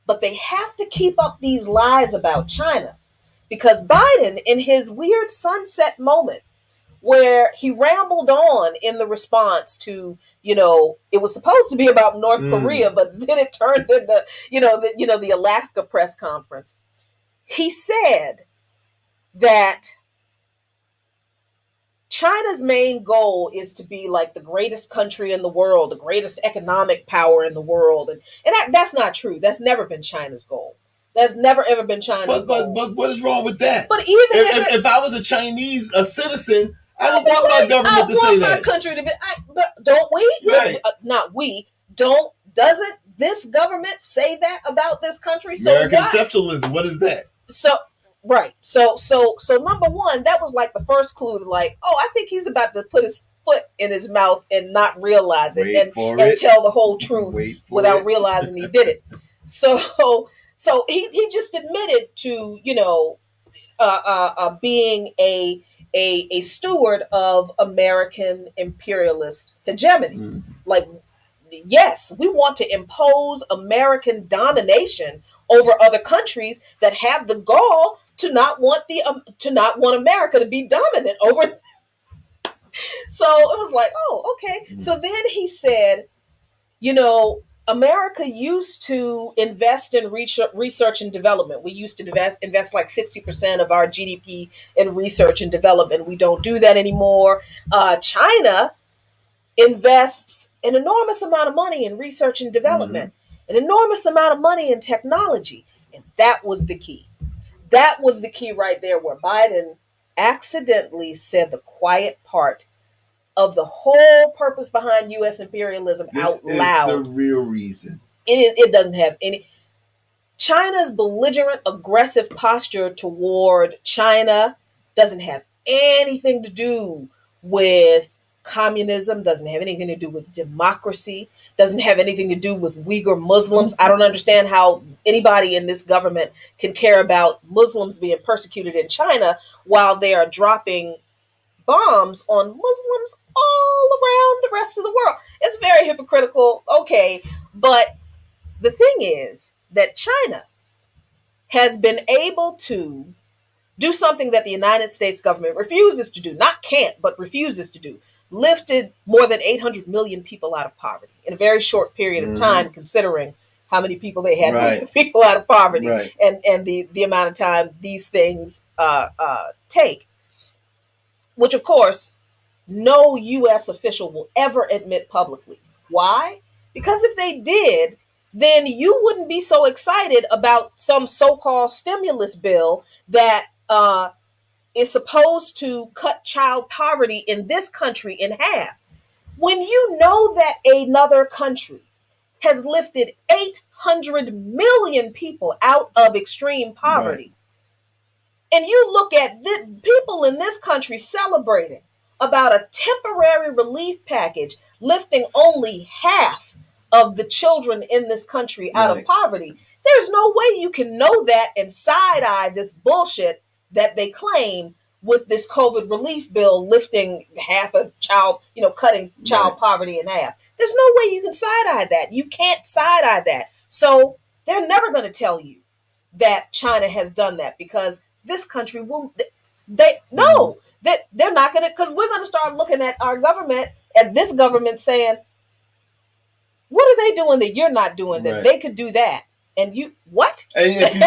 But they have to keep up these lies about China, because Biden, in his weird sunset moment, where he rambled on in the response to, it was supposed to be about North Korea, but then it turned into, the Alaska press conference. He said that China's main goal is to be like the greatest country in the world, the greatest economic power in the world. And that's not true. That's never been China's goal. That's never, ever been China's goal. But what is wrong with that? But even if I was a citizen, I would want my government to say that. I want my country to be, but don't we? Right. Not we. Doesn't this government say that about this country? So American exceptionalism, what is that? So number one, that was like the first clue to like, I think he's about to put his foot in his mouth and not realize it and tell the whole truth without realizing he did it. So he just admitted to, being a steward of American imperialist hegemony. Like, yes, we want to impose American domination over other countries that have the gall to not want America to be dominant over them. So it was like, okay. So then he said, America used to invest in research and development. We used to invest like 60% of our GDP in research and development. We don't do that anymore. China invests an enormous amount of money in research and development, an enormous amount of money in technology. And that was the key. That was the key right there, where Biden accidentally said the quiet part of the whole purpose behind U.S. imperialism out loud. This is the real reason. It doesn't have any. China's belligerent, aggressive posture toward China doesn't have anything to do with communism, doesn't have anything to do with democracy, doesn't have anything to do with Uyghur Muslims. I don't understand how anybody in this government can care about Muslims being persecuted in China while they are dropping bombs on Muslims all around the rest of the world. It's very hypocritical, okay, but the thing is that China has been able to do something that the United States government refuses to do, not can't, but refuses to do. Lifted more than 800 million people out of poverty in a very short period of time, considering how many people they had to lift people out of poverty and the amount of time these things take. Which, of course, no U.S. official will ever admit publicly. Why? Because if they did, then you wouldn't be so excited about some so-called stimulus bill that is supposed to cut child poverty in this country in half. When you know that another country has lifted 800 million people out of extreme poverty, and you look at people in this country celebrating about a temporary relief package lifting only half of the children in this country out of poverty, there's no way you can know that and side-eye this bullshit that they claim with this COVID relief bill lifting half a child, cutting child poverty in half. There's no way you can side-eye that. You can't side-eye that. So they're never going to tell you that China has done that, because this country will, they're not going to, because we're going to start looking at our government, at this government, saying, what are they doing that you're not doing that they could do that? And you, what? And if you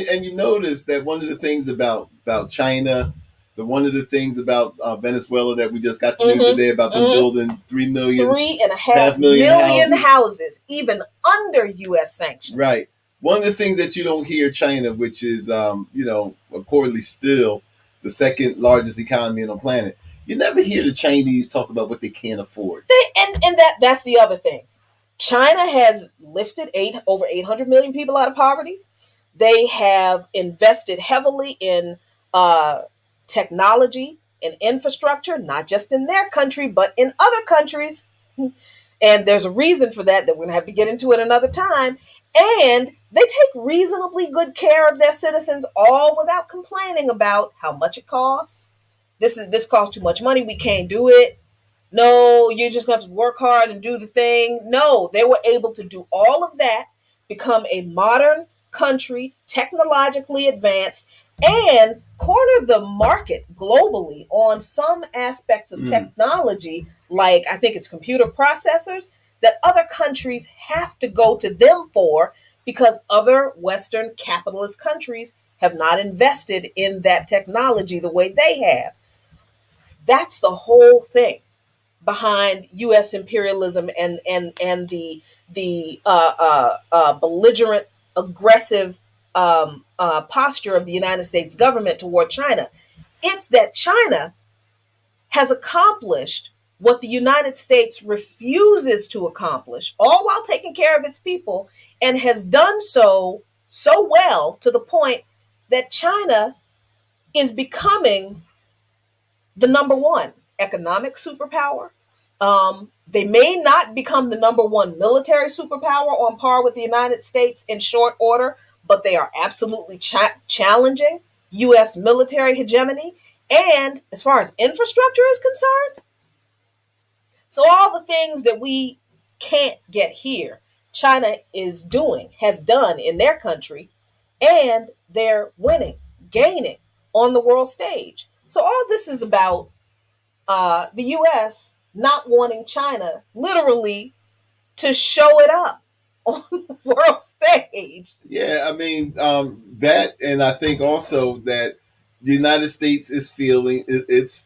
and you notice that one of the things about China, one of the things about Venezuela that we just got the news today about them building 3.5 million houses, even under U.S. sanctions. Right. One of the things that you don't hear China, which is reportedly still the second largest economy on the planet, you never hear the Chinese talk about what they can't afford. And that's the other thing. China has lifted over 800 million people out of poverty. They have invested heavily in technology and infrastructure, not just in their country, but in other countries. And there's a reason for that we're going to have to get into at another time. And they take reasonably good care of their citizens, all without complaining about how much it costs. This costs too much money. We can't do it. No, you just have to work hard and do the thing. No, they were able to do all of that, become a modern country, technologically advanced, and corner the market globally on some aspects of technology, like I think it's computer processors, that other countries have to go to them for because other Western capitalist countries have not invested in that technology the way they have. That's the whole thing behind U.S. imperialism and the belligerent, aggressive posture of the United States government toward China. It's that China has accomplished what the United States refuses to accomplish, all while taking care of its people, and has done so well to the point that China is becoming the number one economic superpower. They may not become the number one military superpower on par with the United States in short order, but they are absolutely challenging U.S. military hegemony. And as far as infrastructure is concerned, so all the things that we can't get here, China has done in their country, and they're winning, gaining on the world stage. So all this is about the U.S. not wanting China literally to show it up on the world stage. Yeah, I mean that, and I think also that the United States is feeling its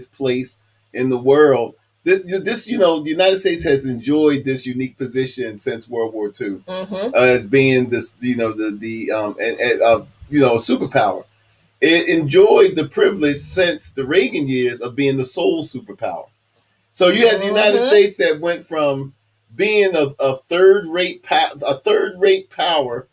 place in the world. This, the United States has enjoyed this unique position since World War II, as being this, a superpower. It enjoyed the privilege since the Reagan years of being the sole superpower. So you had the United States that went from being a third-rate power,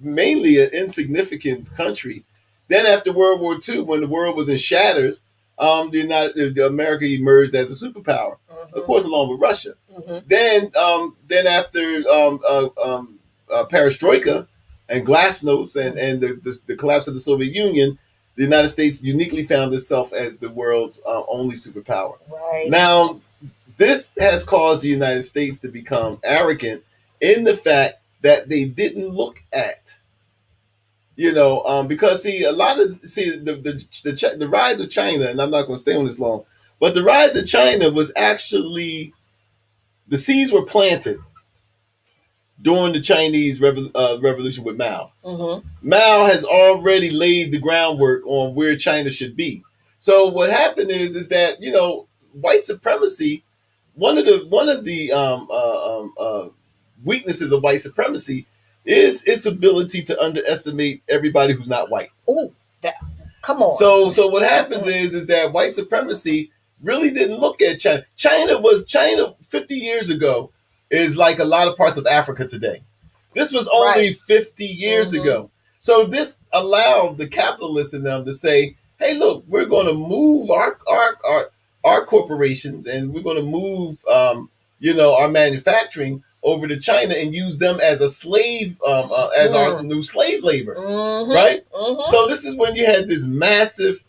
mainly an insignificant country. Then after World War II, when the world was in shatters, America emerged as a superpower, of course, along with Russia. Then after Perestroika and Glasnost and the collapse of the Soviet Union, the United States uniquely found itself as the world's only superpower. Right. Now, this has caused the United States to become arrogant in the fact that they didn't look at, because the rise of China, and I'm not going to stay on this long, but the rise of China was actually, the seeds were planted during the Chinese revolution with Mao. Mao has already laid the groundwork on where China should be. So what happened is that white supremacy, one of the weaknesses of white supremacy is its ability to underestimate everybody who's not white. Oh, come on. So what happens is that white supremacy really didn't look at China. China 50 years ago is like a lot of parts of Africa today. This was only 50 years ago. So this allowed the capitalists in them to say, hey, look, we're going to move our corporations, and we're going to move our manufacturing over to China and use them as a slave, as our new slave labor, right? So this is when you had this massive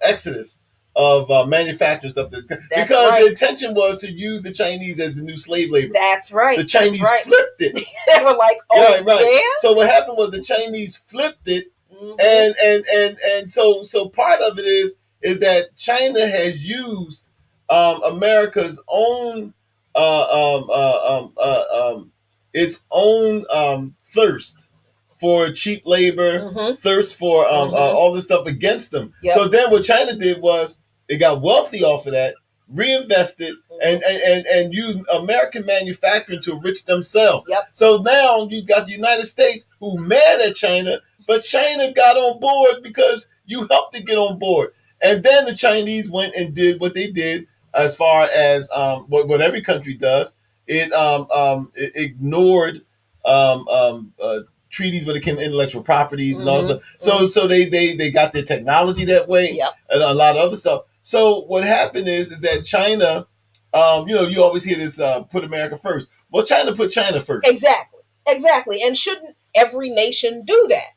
exodus of manufacturing stuff, because the intention was to use the Chinese as the new slave labor. That's right. The Chinese flipped it. They were like, oh, yeah. So what happened was the Chinese flipped it, and so part of it is that China has used America's own its own thirst for cheap labor, thirst for all this stuff against them. So then what China did was it got wealthy off of that, reinvested, and used American manufacturing to enrich themselves. So now you got the United States who mad at China, but China got on board because you helped to get on board. And then the Chinese went and did what they did as far as what every country does. It ignored treaties when it came to intellectual properties and all that stuff. So they got their technology that way, and a lot of other stuff. So what happened is that China, you always hear this put America first. Well, China put China first. Exactly. And shouldn't every nation do that?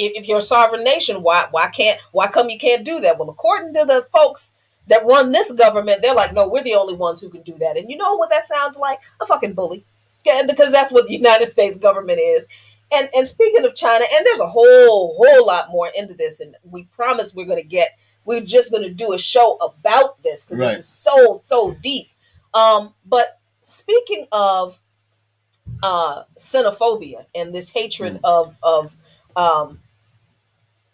If you're a sovereign nation, why come you can't do that? Well, according to the folks that run this government, they're like, no, we're the only ones who can do that. And you know what that sounds like? A fucking bully. Because that's what the United States government is. And speaking of China, and there's a whole lot more into this, and we promise we're just going to do a show about this because this is so deep. But speaking of xenophobia and this hatred of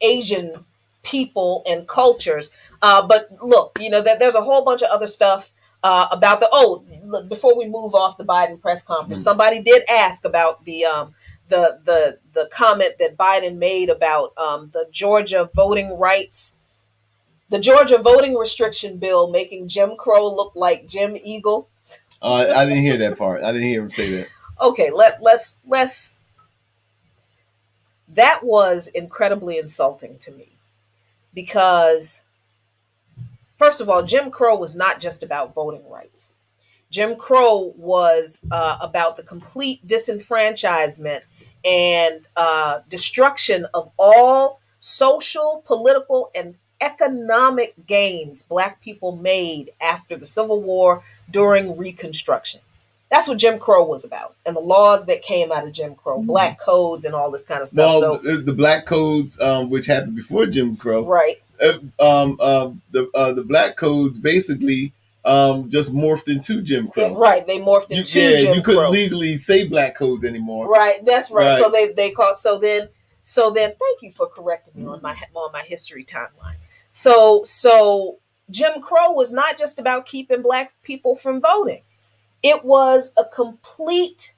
Asian people and cultures. But look, that there's a whole bunch of other stuff about look, before we move off the Biden press conference, somebody did ask about the comment that Biden made about the Georgia voting restriction bill making Jim Crow look like Jim Eagle. I didn't hear that part. I didn't hear him say that. Okay, let's. That was incredibly insulting to me because, first of all, Jim Crow was not just about voting rights. Jim Crow was about the complete disenfranchisement and destruction of all social, political, and economic gains Black people made after the Civil War during Reconstruction. That's what Jim Crow was about, and the laws that came out of Jim Crow, black codes, and all this kind of stuff. Well, the black codes, which happened before Jim Crow, right? The black codes basically just morphed into Jim Crow. Yeah, right, they morphed into Jim Crow. You couldn't legally say black codes anymore. Right, that's right. So they call so then. Thank you for correcting me on my history timeline. So Jim Crow was not just about keeping Black people from voting. It was a complete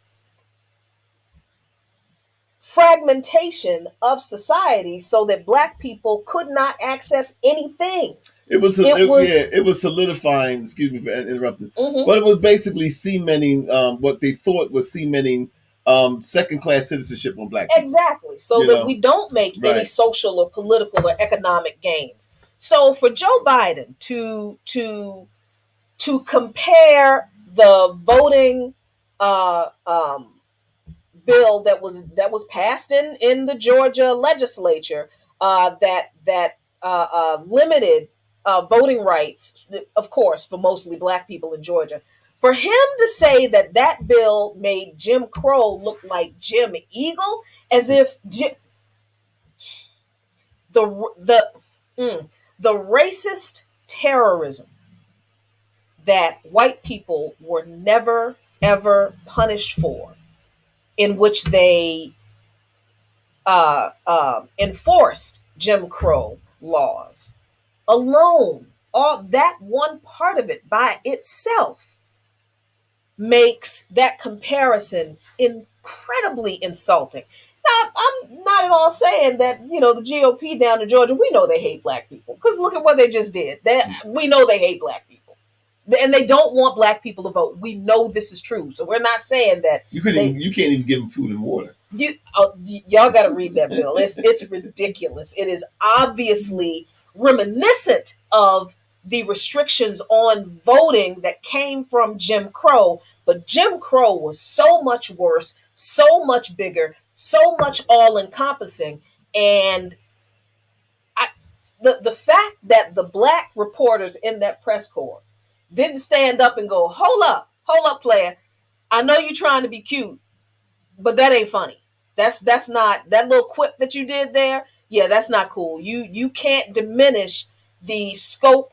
fragmentation of society so that Black people could not access anything. It was solidifying, excuse me for interrupting, but it was basically cementing what they thought was cementing second-class citizenship on Black people. Exactly. So that we don't make any social or political or economic gains. So for Joe Biden to compare the voting bill that was passed in the Georgia legislature that limited voting rights, of course, for mostly Black people in Georgia. For him to say that bill made Jim Crow look like Jim Eagle, as if the racist terrorism that white people were never, ever punished for, in which they enforced Jim Crow laws alone, all that one part of it by itself makes that comparison incredibly insulting. Now, I'm not at all saying that, the GOP down in Georgia, we know they hate Black people, because look at what they just did. We know they hate Black people. And they don't want Black people to vote. We know this is true. So we're not saying that you can't even give them food and water. Y'all got to read that bill. It's ridiculous. It is obviously reminiscent of the restrictions on voting that came from Jim Crow. But Jim Crow was so much worse, so much bigger, so much all-encompassing. And the fact that the Black reporters in that press corps didn't stand up and go, hold up, player. I know you're trying to be cute, but that ain't funny. That's not, that little quip that you did there. Yeah, that's not cool. You can't diminish the scope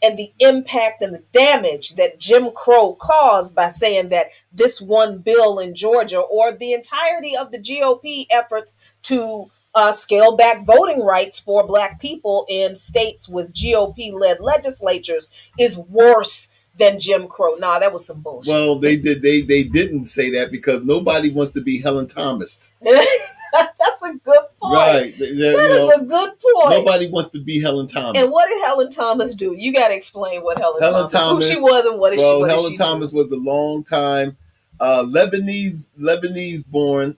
and the impact and the damage that Jim Crow caused by saying that this one bill in Georgia, or the entirety of the GOP efforts to scale back voting rights for Black people in states with GOP-led legislatures, is worse than Jim Crow. Nah, that was some bullshit. Well, they didn't say that because nobody wants to be Helen Thomas. That's a good point. Right. That is a good point. Nobody wants to be Helen Thomas. And what did Helen Thomas do? You got to explain what Helen Thomas, who she was, and what is she? Well, Helen Thomas was a long time Lebanese born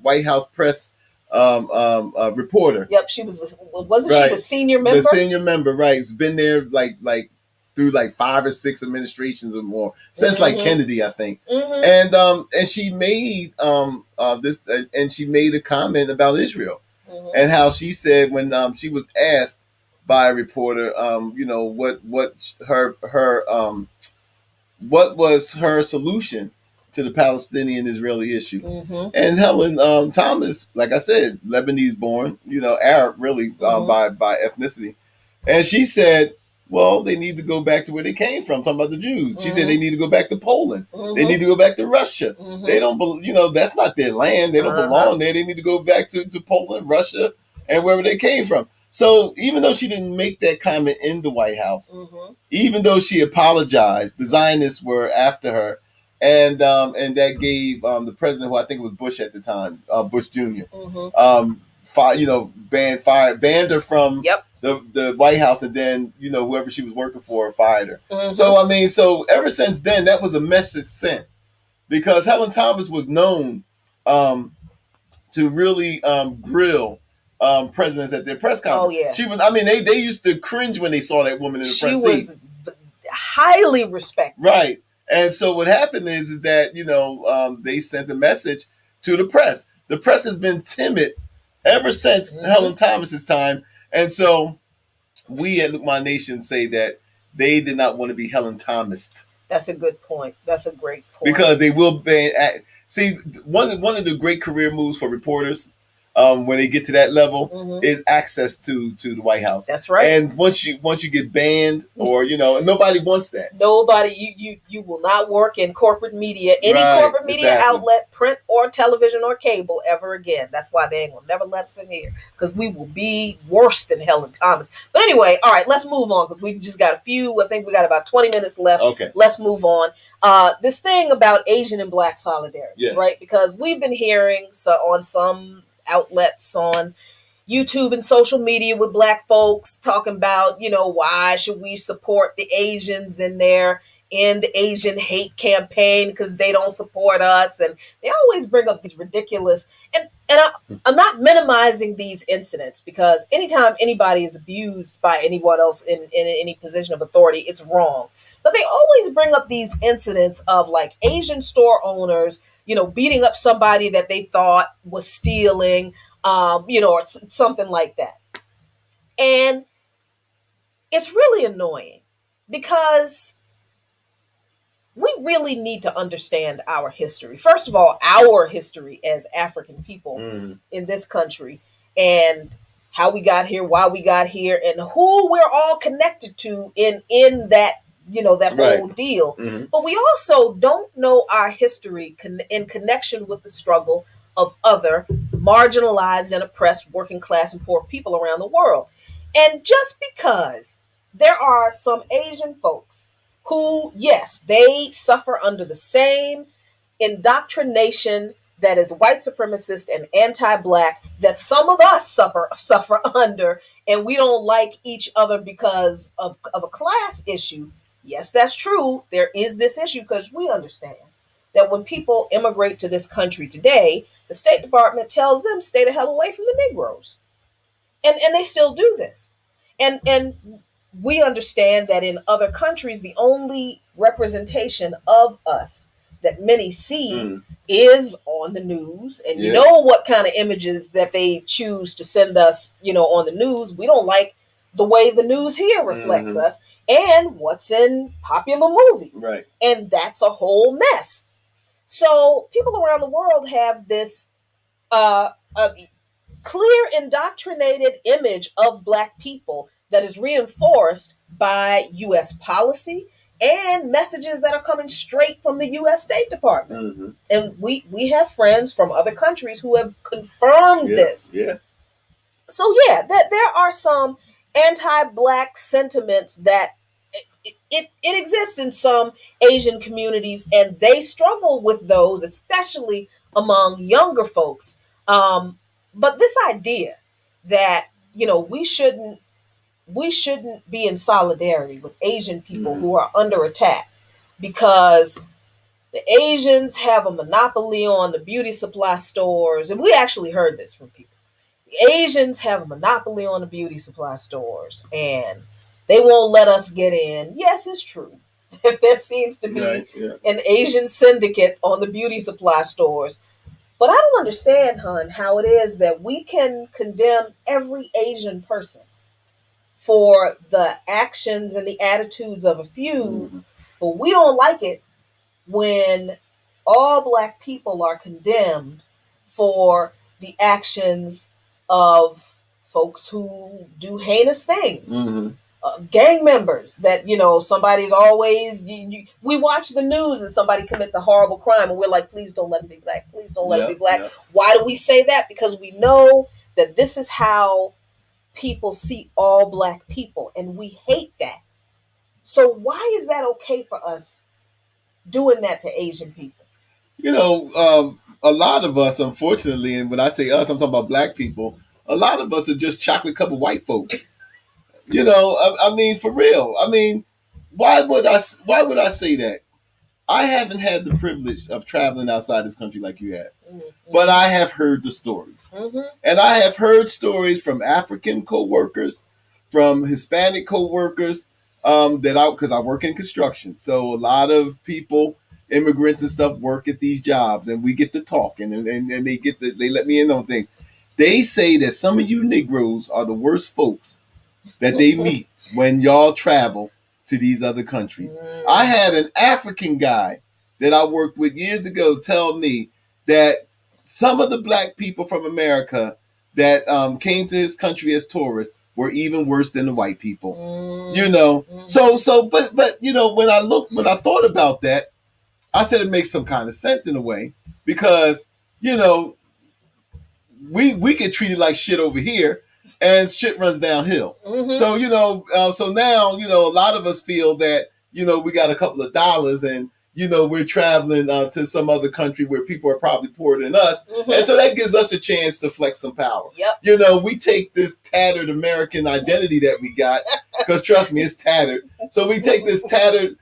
White House press reporter. Yep, she was. Wasn't she the senior member? The senior member, right? It's been there like through like 5 or 6 administrations or more since like Kennedy, I think. And she made this, and she made a comment about Israel and how she said when she was asked by a reporter, what was her solution to the Palestinian-Israeli issue. And Helen Thomas, like I said, Lebanese born, Arab really by ethnicity. And she said, well, they need to go back to where they came from, talking about the Jews. She said they need to go back to Poland. They need to go back to Russia. They don't, that's not their land. They don't belong there. They need to go back to Poland, Russia, and wherever they came from. So even though she didn't make that comment in the White House, even though she apologized, the Zionists were after her, and that gave the president, who I think was Bush at the time, Bush Jr., banned her from the White House, and then whoever she was working for fired her. So ever since then, that was a message sent, because Helen Thomas was known to really grill presidents at their press conference. Oh yeah, she was. I mean, they used to cringe when they saw that woman in the front seat. She was highly respected. Right, and so what happened is that they sent a message to the press. The press has been timid ever since Helen Thomas's time, and so we at Luqmans Nation say that they did not want to be Helen Thomas. That's a good point. That's a great point, because they will ban. See, one of the great career moves for reporters, when they get to that level, is access to the White House. That's right. And once you get banned, or nobody wants that. Nobody. You will not work in corporate media, any corporate media outlet, print or television or cable, ever again. That's why they ain't gonna never let us in here, because we will be worse than Helen Thomas. But anyway, all right, let's move on, because we've just got a few. I think we got about 20 minutes left. Okay, let's move on. This thing about Asian and Black solidarity, right? Because we've been hearing on some outlets on YouTube and social media with Black folks talking about, why should we support the Asians in their End Asian Hate campaign because they don't support us, and they always bring up these ridiculous. And I'm not minimizing these incidents, because anytime anybody is abused by anyone else in any position of authority, it's wrong. But they always bring up these incidents of like Asian store owners, beating up somebody that they thought was stealing, or something like that. And it's really annoying, because we really need to understand our history. First of all, our history as African people in this country, and how we got here, why we got here, and who we're all connected to in that that whole deal. But we also don't know our history in connection with the struggle of other marginalized and oppressed working class and poor people around the world. And just because there are some Asian folks who, yes, they suffer under the same indoctrination that is white supremacist and anti-Black that some of us suffer under, and we don't like each other because of a class issue. Yes, that's true. There is this issue, because we understand that when people immigrate to this country today, the State Department tells them stay the hell away from the Negroes. And they still do this. And we understand that in other countries, the only representation of us that many see is on the news. And you know what kind of images that they choose to send us, on the news. We don't like the way the news here reflects us, and what's in popular movies. Right. And that's a whole mess. So people around the world have this clear indoctrinated image of Black people that is reinforced by U.S. policy and messages that are coming straight from the U.S. State Department. And we have friends from other countries who have confirmed this. Yeah. So that there are some anti-Black sentiments that it exists in some Asian communities, and they struggle with those, especially among younger folks. But this idea that, we shouldn't be in solidarity with Asian people who are under attack because the Asians have a monopoly on the beauty supply stores. And we actually heard this from people. The Asians have a monopoly on the beauty supply stores and they won't let us get in. Yes, it's true. There seems to be an Asian syndicate on the beauty supply stores. But I don't understand, hon, how it is that we can condemn every Asian person for the actions and the attitudes of a few, but we don't like it when all Black people are condemned for the actions of folks who do heinous things. Gang members that, somebody's always, we watch the news and somebody commits a horrible crime and we're like, please don't let him be Black. Please don't let him be Black. Why do we say that? Because we know that this is how people see all Black people and we hate that. So why is that okay for us doing that to Asian people? A lot of us, unfortunately, and when I say us, I'm talking about Black people, a lot of us are just chocolate covered white folks. I mean, for real. I mean, why would I say that? I haven't had the privilege of traveling outside this country like you have, but I have heard the stories. And I have heard stories from African co-workers, from Hispanic co-workers, because I work in construction. So a lot of people, immigrants and stuff, work at these jobs and we get to talk and they let me in on things. They say that some of you Negroes are the worst folks that they meet when y'all travel to these other countries. I had an African guy that I worked with years ago tell me that some of the Black people from America that came to his country as tourists were even worse than the white people. But when I thought about that, I said it makes some kind of sense in a way because we get treated like shit over here and shit runs downhill. So so now a lot of us feel that we got a couple of dollars and we're traveling to some other country where people are probably poorer than us, and so that gives us a chance to flex some power. We take this tattered American identity that we got, because trust me, it's tattered. So we take this tattered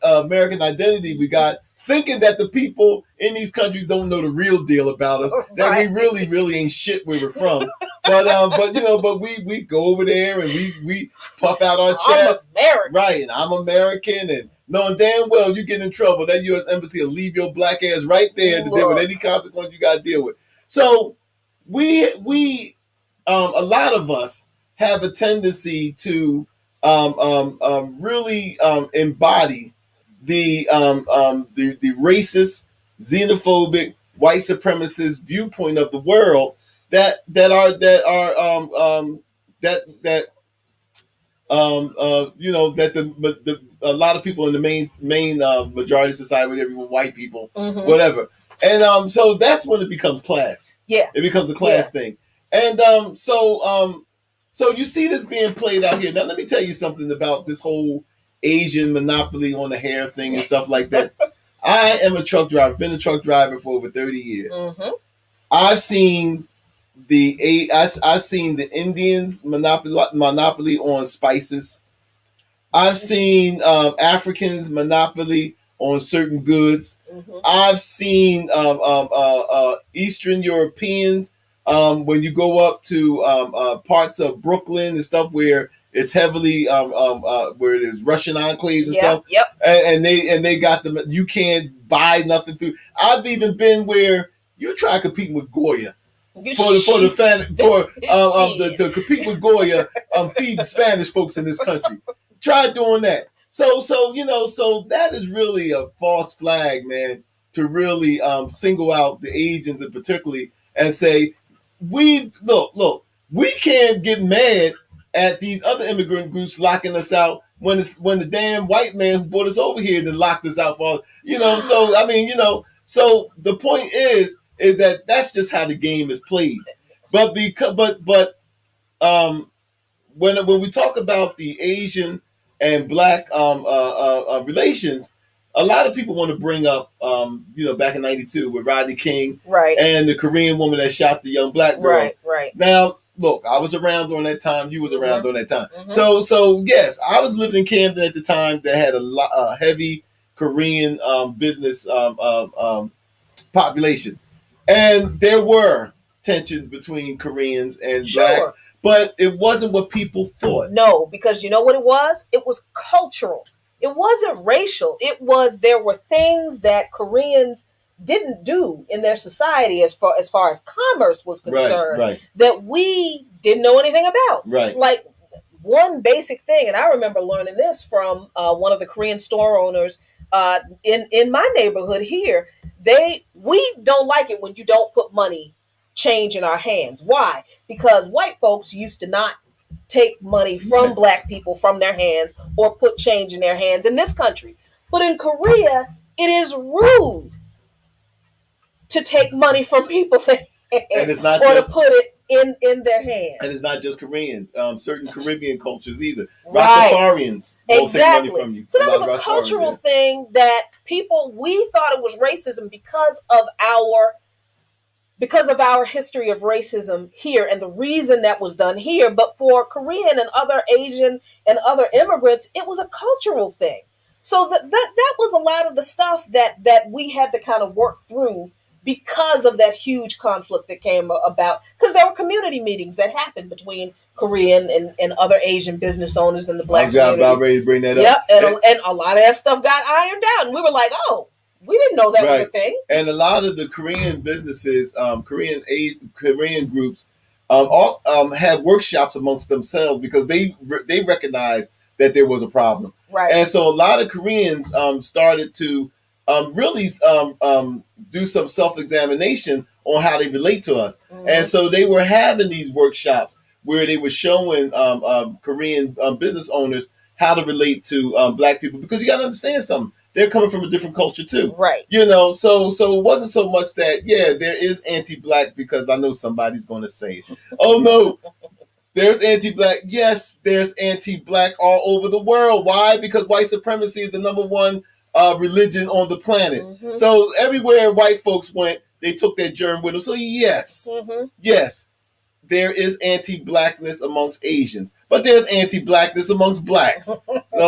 American identity we got, thinking that the people in these countries don't know the real deal about us, that we really ain't shit where we're from. But we go over there and we puff out our chest. I'm American. Right, and I'm American, and knowing damn well you get in trouble, that U.S. Embassy will leave your Black ass right there to deal with any consequence you got to deal with. So we a lot of us have a tendency to really embody the racist, xenophobic, white supremacist viewpoint of the world that a lot of people in the main majority of society, with everyone white people, whatever, and so that's when it becomes class. It becomes a class thing, and so you see this being played out here. Now let me tell you something about this whole Asian monopoly on the hair thing and stuff like that. I am a truck driver, been a truck driver for over 30 years. I've seen the Indians monopoly on spices. I've seen Africans monopoly on certain goods. I've seen Eastern Europeans when you go up to parts of Brooklyn and stuff where it's heavily where there's Russian enclaves and stuff. And they got them. You can't buy nothing through. I've even been where you try competing with Goya to compete with Goya, feed the Spanish folks in this country. Try doing that. So that is really a false flag, man, to really single out the Asians in particularly and say, we can't get mad at these other immigrant groups locking us out when the damn white man who brought us over here then locked us out for so I mean so the point is that that's just how the game is played. But when we talk about the Asian and Black relations, a lot of people want to bring up, back in '92 with Rodney King, right, and the Korean woman that shot the young black girl. Right, right. Now, look, I was around during that time. You was around during that time. Mm-hmm. So yes, I was living in Camden at the time that had a heavy Korean business population, and there were tensions between Koreans and blacks, but it wasn't what people thought. No, because you know what it was? It was cultural. It wasn't racial. It was, there were things that Koreans didn't do in their society as far as commerce was concerned, that we didn't know anything about. Right. Like one basic thing, and I remember learning this from one of the Korean store owners in my neighborhood here. We don't like it when you don't put change in our hands. Why? Because white folks used to not take money from black people from their hands or put change in their hands in this country. But in Korea, it is rude to take money from people's hands and it's not or to put it in their hands. And it's not just Koreans. Certain Caribbean cultures either. Rastafarians won't take money from you. So that was a cultural thing that we thought it was racism because of our history of racism here and the reason that was done here. But for Korean and other Asian and other immigrants, it was a cultural thing. So that was a lot of the stuff that we had to kind of work through because of that huge conflict that came about. Because there were community meetings that happened between Korean and other Asian business owners in the black community. I was about ready to bring that up. Yep, and a lot of that stuff got ironed out. And we were like, oh, we didn't know that was a thing. And a lot of the Korean businesses, Korean groups, all had workshops amongst themselves because they recognized that there was a problem. Right. And so a lot of Koreans started to really do some self-examination on how they relate to us. Mm-hmm. And so they were having these workshops where they were showing Korean business owners how to relate to black people, because you got to understand something. They're coming from a different culture too. Right. So it wasn't so much that, there is anti-black, because I know somebody's going to say, oh no, there's anti-black. Yes, there's anti-black all over the world. Why? Because white supremacy is the number one religion on the planet. Mm-hmm. So everywhere white folks went, they took that germ with them. So yes, there is anti-blackness amongst Asians, but there's anti-blackness amongst blacks. So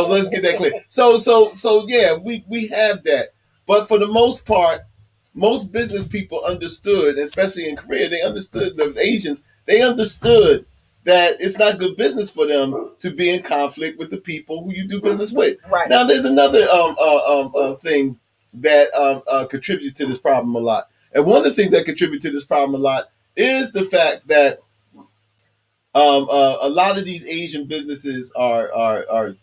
let's get that clear. So yeah, we have that. But for the most part, most business people understood, especially in Korea, they understood, the Asians, they understood that it's not good business for them to be in conflict with the people who you do business with. Right. Now, there's another thing that contributes to this problem a lot. And one of the things that contribute to this problem a lot is the fact that a lot of these Asian businesses are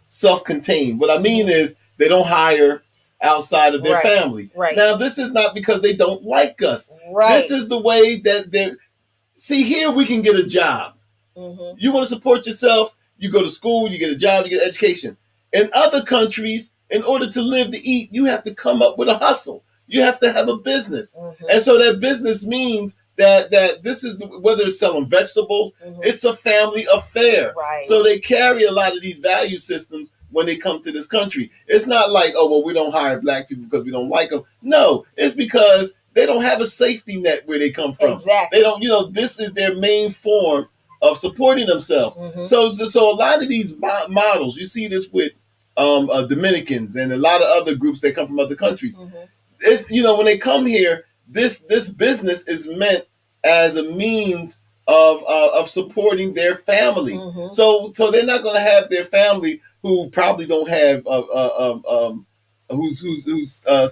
self-contained. What I mean is they don't hire outside of their family. Right. Now, this is not because they don't like us. Right. This is the way that they're... See, here we can get a job. Mm-hmm. You want to support yourself, you go to school, you get a job, you get education. In other countries, in order to live to eat, you have to come up with a hustle. You have to have a business. Mm-hmm. And so that business means that this is, whether it's selling vegetables, it's a family affair. Right. So they carry a lot of these value systems when they come to this country. It's not like, oh, well, we don't hire black people because we don't like them. No, it's because they don't have a safety net where they come from. Exactly. They don't, this is their main form of supporting themselves. Mm-hmm. So a lot of these models, you see this with Dominicans and a lot of other groups that come from other countries. Mm-hmm. It's, when they come here, this business is meant as a means of supporting their family. Mm-hmm. So they're not going to have their family who probably don't have whose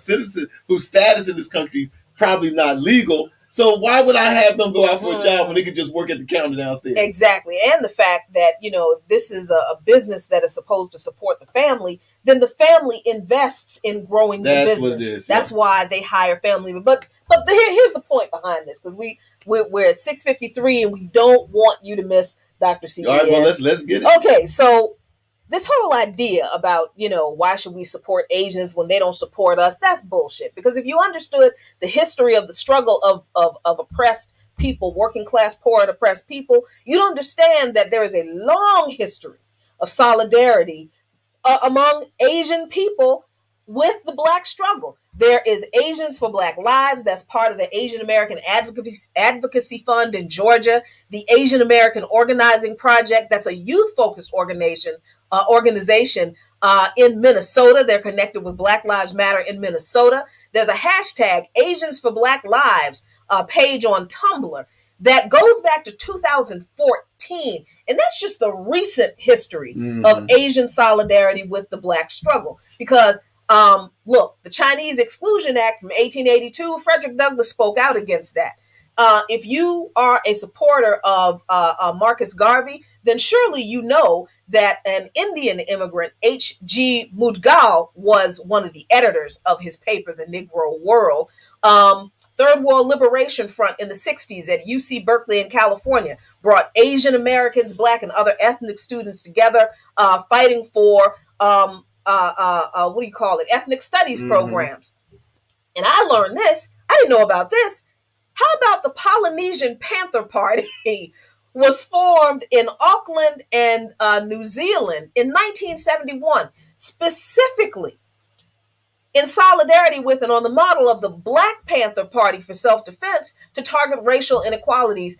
citizen, whose status in this country probably not legal. So why would I have them go out for a job when they could just work at the counter downstairs? Exactly. And the fact that, if this is a business that is supposed to support the family, then the family invests in growing the business. That's what it is. That's why they hire family. But here's the point behind this, because we're at 6:53 and we don't want you to miss Dr. CBS. All right, well, let's get it. Okay, so this whole idea about, why should we support Asians when they don't support us, that's bullshit. Because if you understood the history of the struggle of oppressed people, working class, poor and oppressed people, you'd understand that there is a long history of solidarity among Asian people with the Black struggle. There is Asians for Black Lives. That's part of the Asian American Advocacy Fund in Georgia. The Asian American Organizing Project. That's a youth-focused organization in Minnesota. They're connected with Black Lives Matter in Minnesota. There's a hashtag Asians for Black Lives page on Tumblr that goes back to 2014. And that's just the recent history of Asian solidarity with the Black struggle. Because look, the Chinese Exclusion Act from 1882, Frederick Douglass spoke out against that. If you are a supporter of Marcus Garvey, then surely you know that an Indian immigrant, H.G. Mudgal, was one of the editors of his paper, The Negro World. Third World Liberation Front in the 60s at UC Berkeley in California brought Asian Americans, Black, and other ethnic students together, fighting for ethnic studies programs. And I learned this. I didn't know about this. How about the Polynesian Panther Party was formed in Auckland and New Zealand in 1971, specifically in solidarity with and on the model of the Black Panther Party for self-defense to target racial inequalities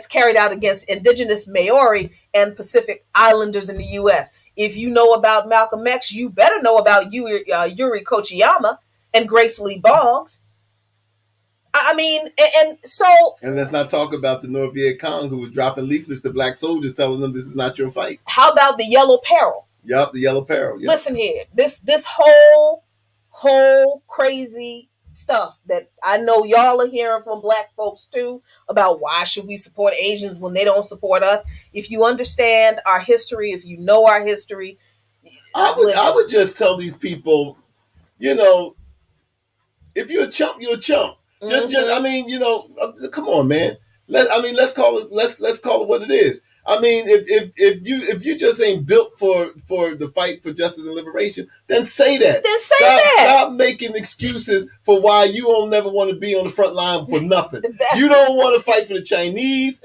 carried out against indigenous Maori and Pacific Islanders in the U.S. If you know about Malcolm X, you better know about Yuri Kochiyama and Grace Lee Boggs. I mean, and let's not talk about the North Viet Cong who was dropping leaflets to Black soldiers telling them this is not your fight. How about the Yellow Peril? Yup, the Yellow Peril. Yep. Listen here, this whole crazy stuff that I know y'all are hearing from Black folks too about why should we support Asians when they don't support us. If you understand our history, if you know our history, I would just tell these people, if you're a chump, you're a chump. I mean, come on, man. Let's call it what it is. I mean, if you just ain't built for the fight for justice and liberation, then say that. Stop making excuses for why you don't never want to be on the front line for nothing. You don't want to fight for the Chinese.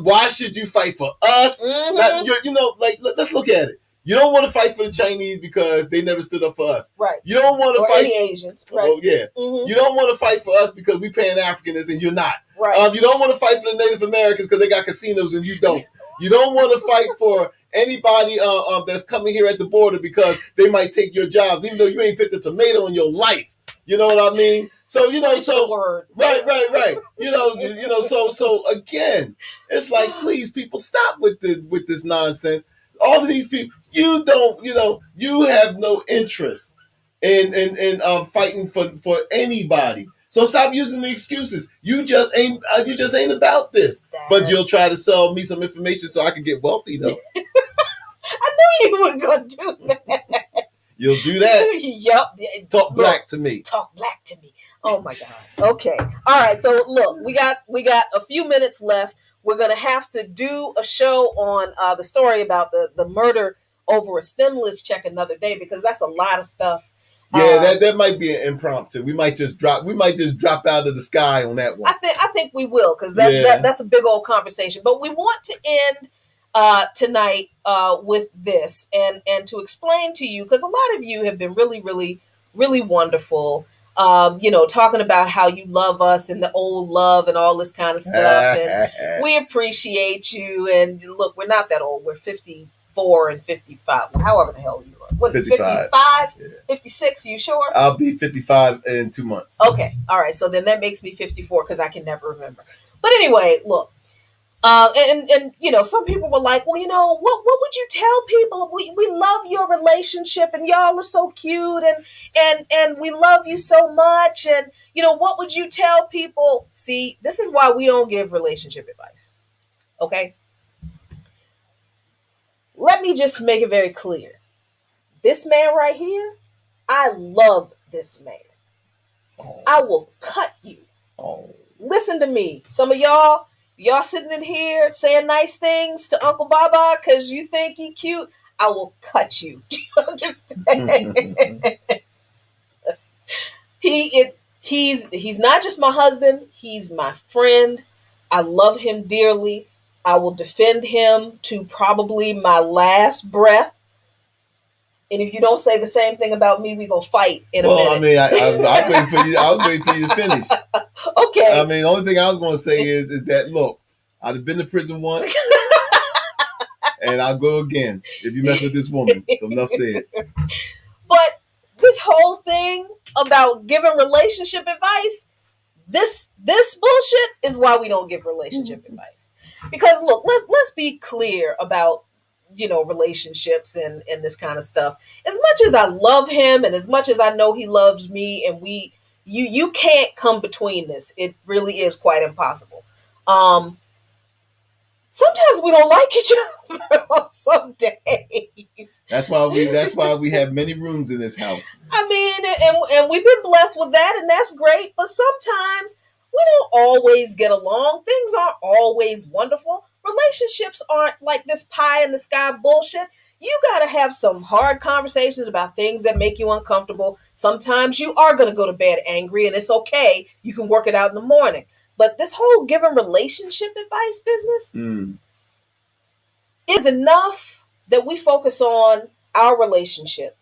Why should you fight for us? Let's look at it. You don't want to fight for the Chinese because they never stood up for us. Right. You don't want to fight any Asians. Right. Oh yeah. You don't want to fight for us because we Pan-Africanists and you're not. Right. You don't want to fight for the Native Americans because they got casinos and you don't. You don't want to fight for anybody that's coming here at the border because they might take your jobs, even though you ain't picked a tomato in your life. You know what I mean? So right. So again, it's like, please, people, stop with this nonsense. All of these people, you have no interest in fighting for anybody. So stop using the excuses. You just ain't about this. But you'll try to sell me some information so I can get wealthy, though. I knew you were gonna do that. You'll do that? Yep. Talk black to me. Talk black to me. Oh my God. Okay. All right. So look, we got a few minutes left. We're gonna have to do a show on the story about the murder over a stimulus check another day because that's a lot of stuff. Yeah, that might be an impromptu. We might just drop out of the sky on that one. I think we will because that's a big old conversation. But we want to end tonight with this and to explain to you, because a lot of you have been really, really, really wonderful. Talking about how you love us and the old love and all this kind of stuff. And we appreciate you. And look, we're not that old. We're 54 and 55, however the hell you are. What, 55? Yeah. 56, you sure? I'll be 55 in 2 months. Okay. All right. So then that makes me 54 because I can never remember. But anyway, look. Some people were like, well, what would you tell people? We love your relationship and y'all are so cute and we love you so much. And, what would you tell people? See, this is why we don't give relationship advice. Okay. Let me just make it very clear. This man right here, I love this man. Oh. I will cut you. Oh. Listen to me. Some of y'all sitting in here saying nice things to Uncle Baba because you think he cute. I will cut you. Do you understand? He's not just my husband. He's my friend. I love him dearly. I will defend him to probably my last breath. And if you don't say the same thing about me, we're going to fight in a minute. Well, I mean, I'll wait for you. I'll wait for you to finish. Okay. I mean, the only thing I was going to say is that, look, I've been to prison once, and I'll go again if you mess with this woman. So enough said. But this whole thing about giving relationship advice, this bullshit is why we don't give relationship advice. Because look, let's be clear about, relationships and this kind of stuff. As much as I love him and as much as I know he loves me, and you can't come between this. It really is quite impossible. Sometimes we don't like each other on some days. That's why we have many rooms in this house. I mean, and we've been blessed with that, and that's great. But sometimes we don't always get along. Things aren't always wonderful. Relationships aren't like this pie in the sky bullshit. You got to have some hard conversations about things that make you uncomfortable. Sometimes you are going to go to bed angry, and it's okay. You can work it out in the morning. But this whole giving relationship advice business is enough that we focus on our relationship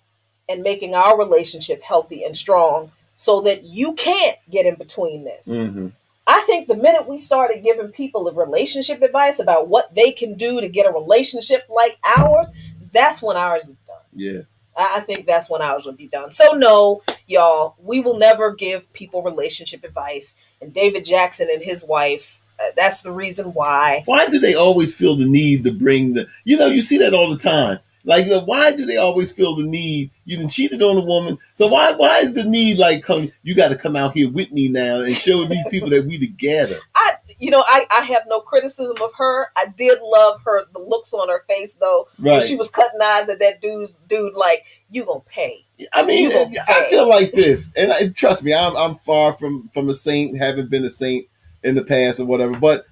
and making our relationship healthy and strong so that you can't get in between this. Mm-hmm. I think the minute we started giving people a relationship advice about what they can do to get a relationship like ours, that's when ours is done. Yeah. I think that's when ours would be done. So no, y'all, we will never give people relationship advice. And David Jackson and his wife, that's the reason why. Why do they always feel the need to bring you see that all the time. Like, why do they always feel the need? You done cheated on a woman. So why is the need like, you got to come out here with me now and show these people that we together? I have no criticism of her. I did love the looks on her face though. Right. When she was cutting eyes at that dude like, you gonna pay. I mean, I feel like this, and trust me, I'm far from a saint, haven't been a saint in the past or whatever. But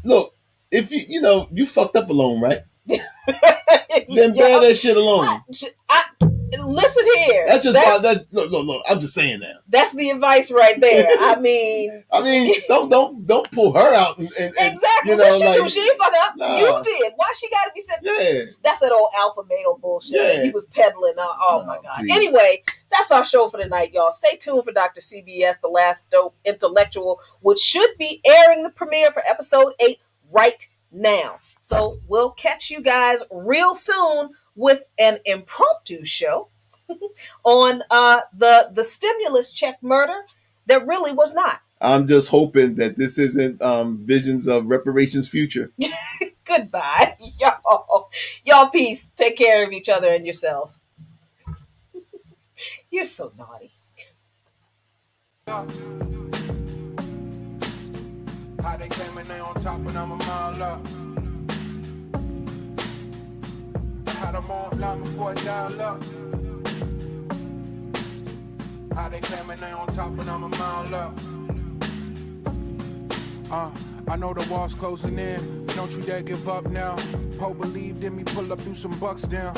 look, if you fucked up alone, right? Then bear that shit alone. Listen here. Look. I'm just saying that. That's the advice right there. I mean, don't pull her out and exactly. What she do? She ain't fuck up. Nah. You did. Why she got to be said? Yeah. That's that old alpha male bullshit that he was peddling. Oh my God. Please. Anyway, that's our show for tonight, y'all. Stay tuned for Dr. CBS, The Last Dope Intellectual, which should be airing the premiere for episode 8 right now. So we'll catch you guys real soon with an impromptu show on the stimulus check murder that really was not. I'm just hoping that this isn't visions of reparations future. Goodbye, y'all. Y'all peace. Take care of each other and yourselves. You're so naughty. How they came and they on top and I'm a mile up. Had them on line before I dial up. How they came and they on top and I'm a mile up. I know the wall's closing in, but don't you dare give up now. Poe believed in me, pull up, threw some bucks down.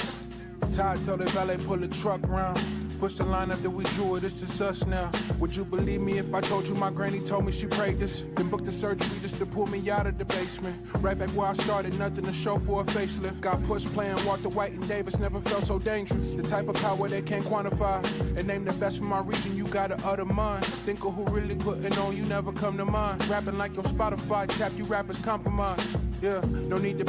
Todd told the valet, pull the truck round. Push the line after we drew it, it's just us now. Would you believe me if I told you my granny told me she prayed this? Then booked the surgery just to pull me out of the basement. Right back where I started, nothing to show for a facelift. Got pushed playing Walter White and Davis, never felt so dangerous. The type of power they can't quantify. And name the best from my region, you gotta utter mine. Think of who really putting on, you never come to mind. Rapping like your Spotify, tap you rappers compromise. Yeah, no need to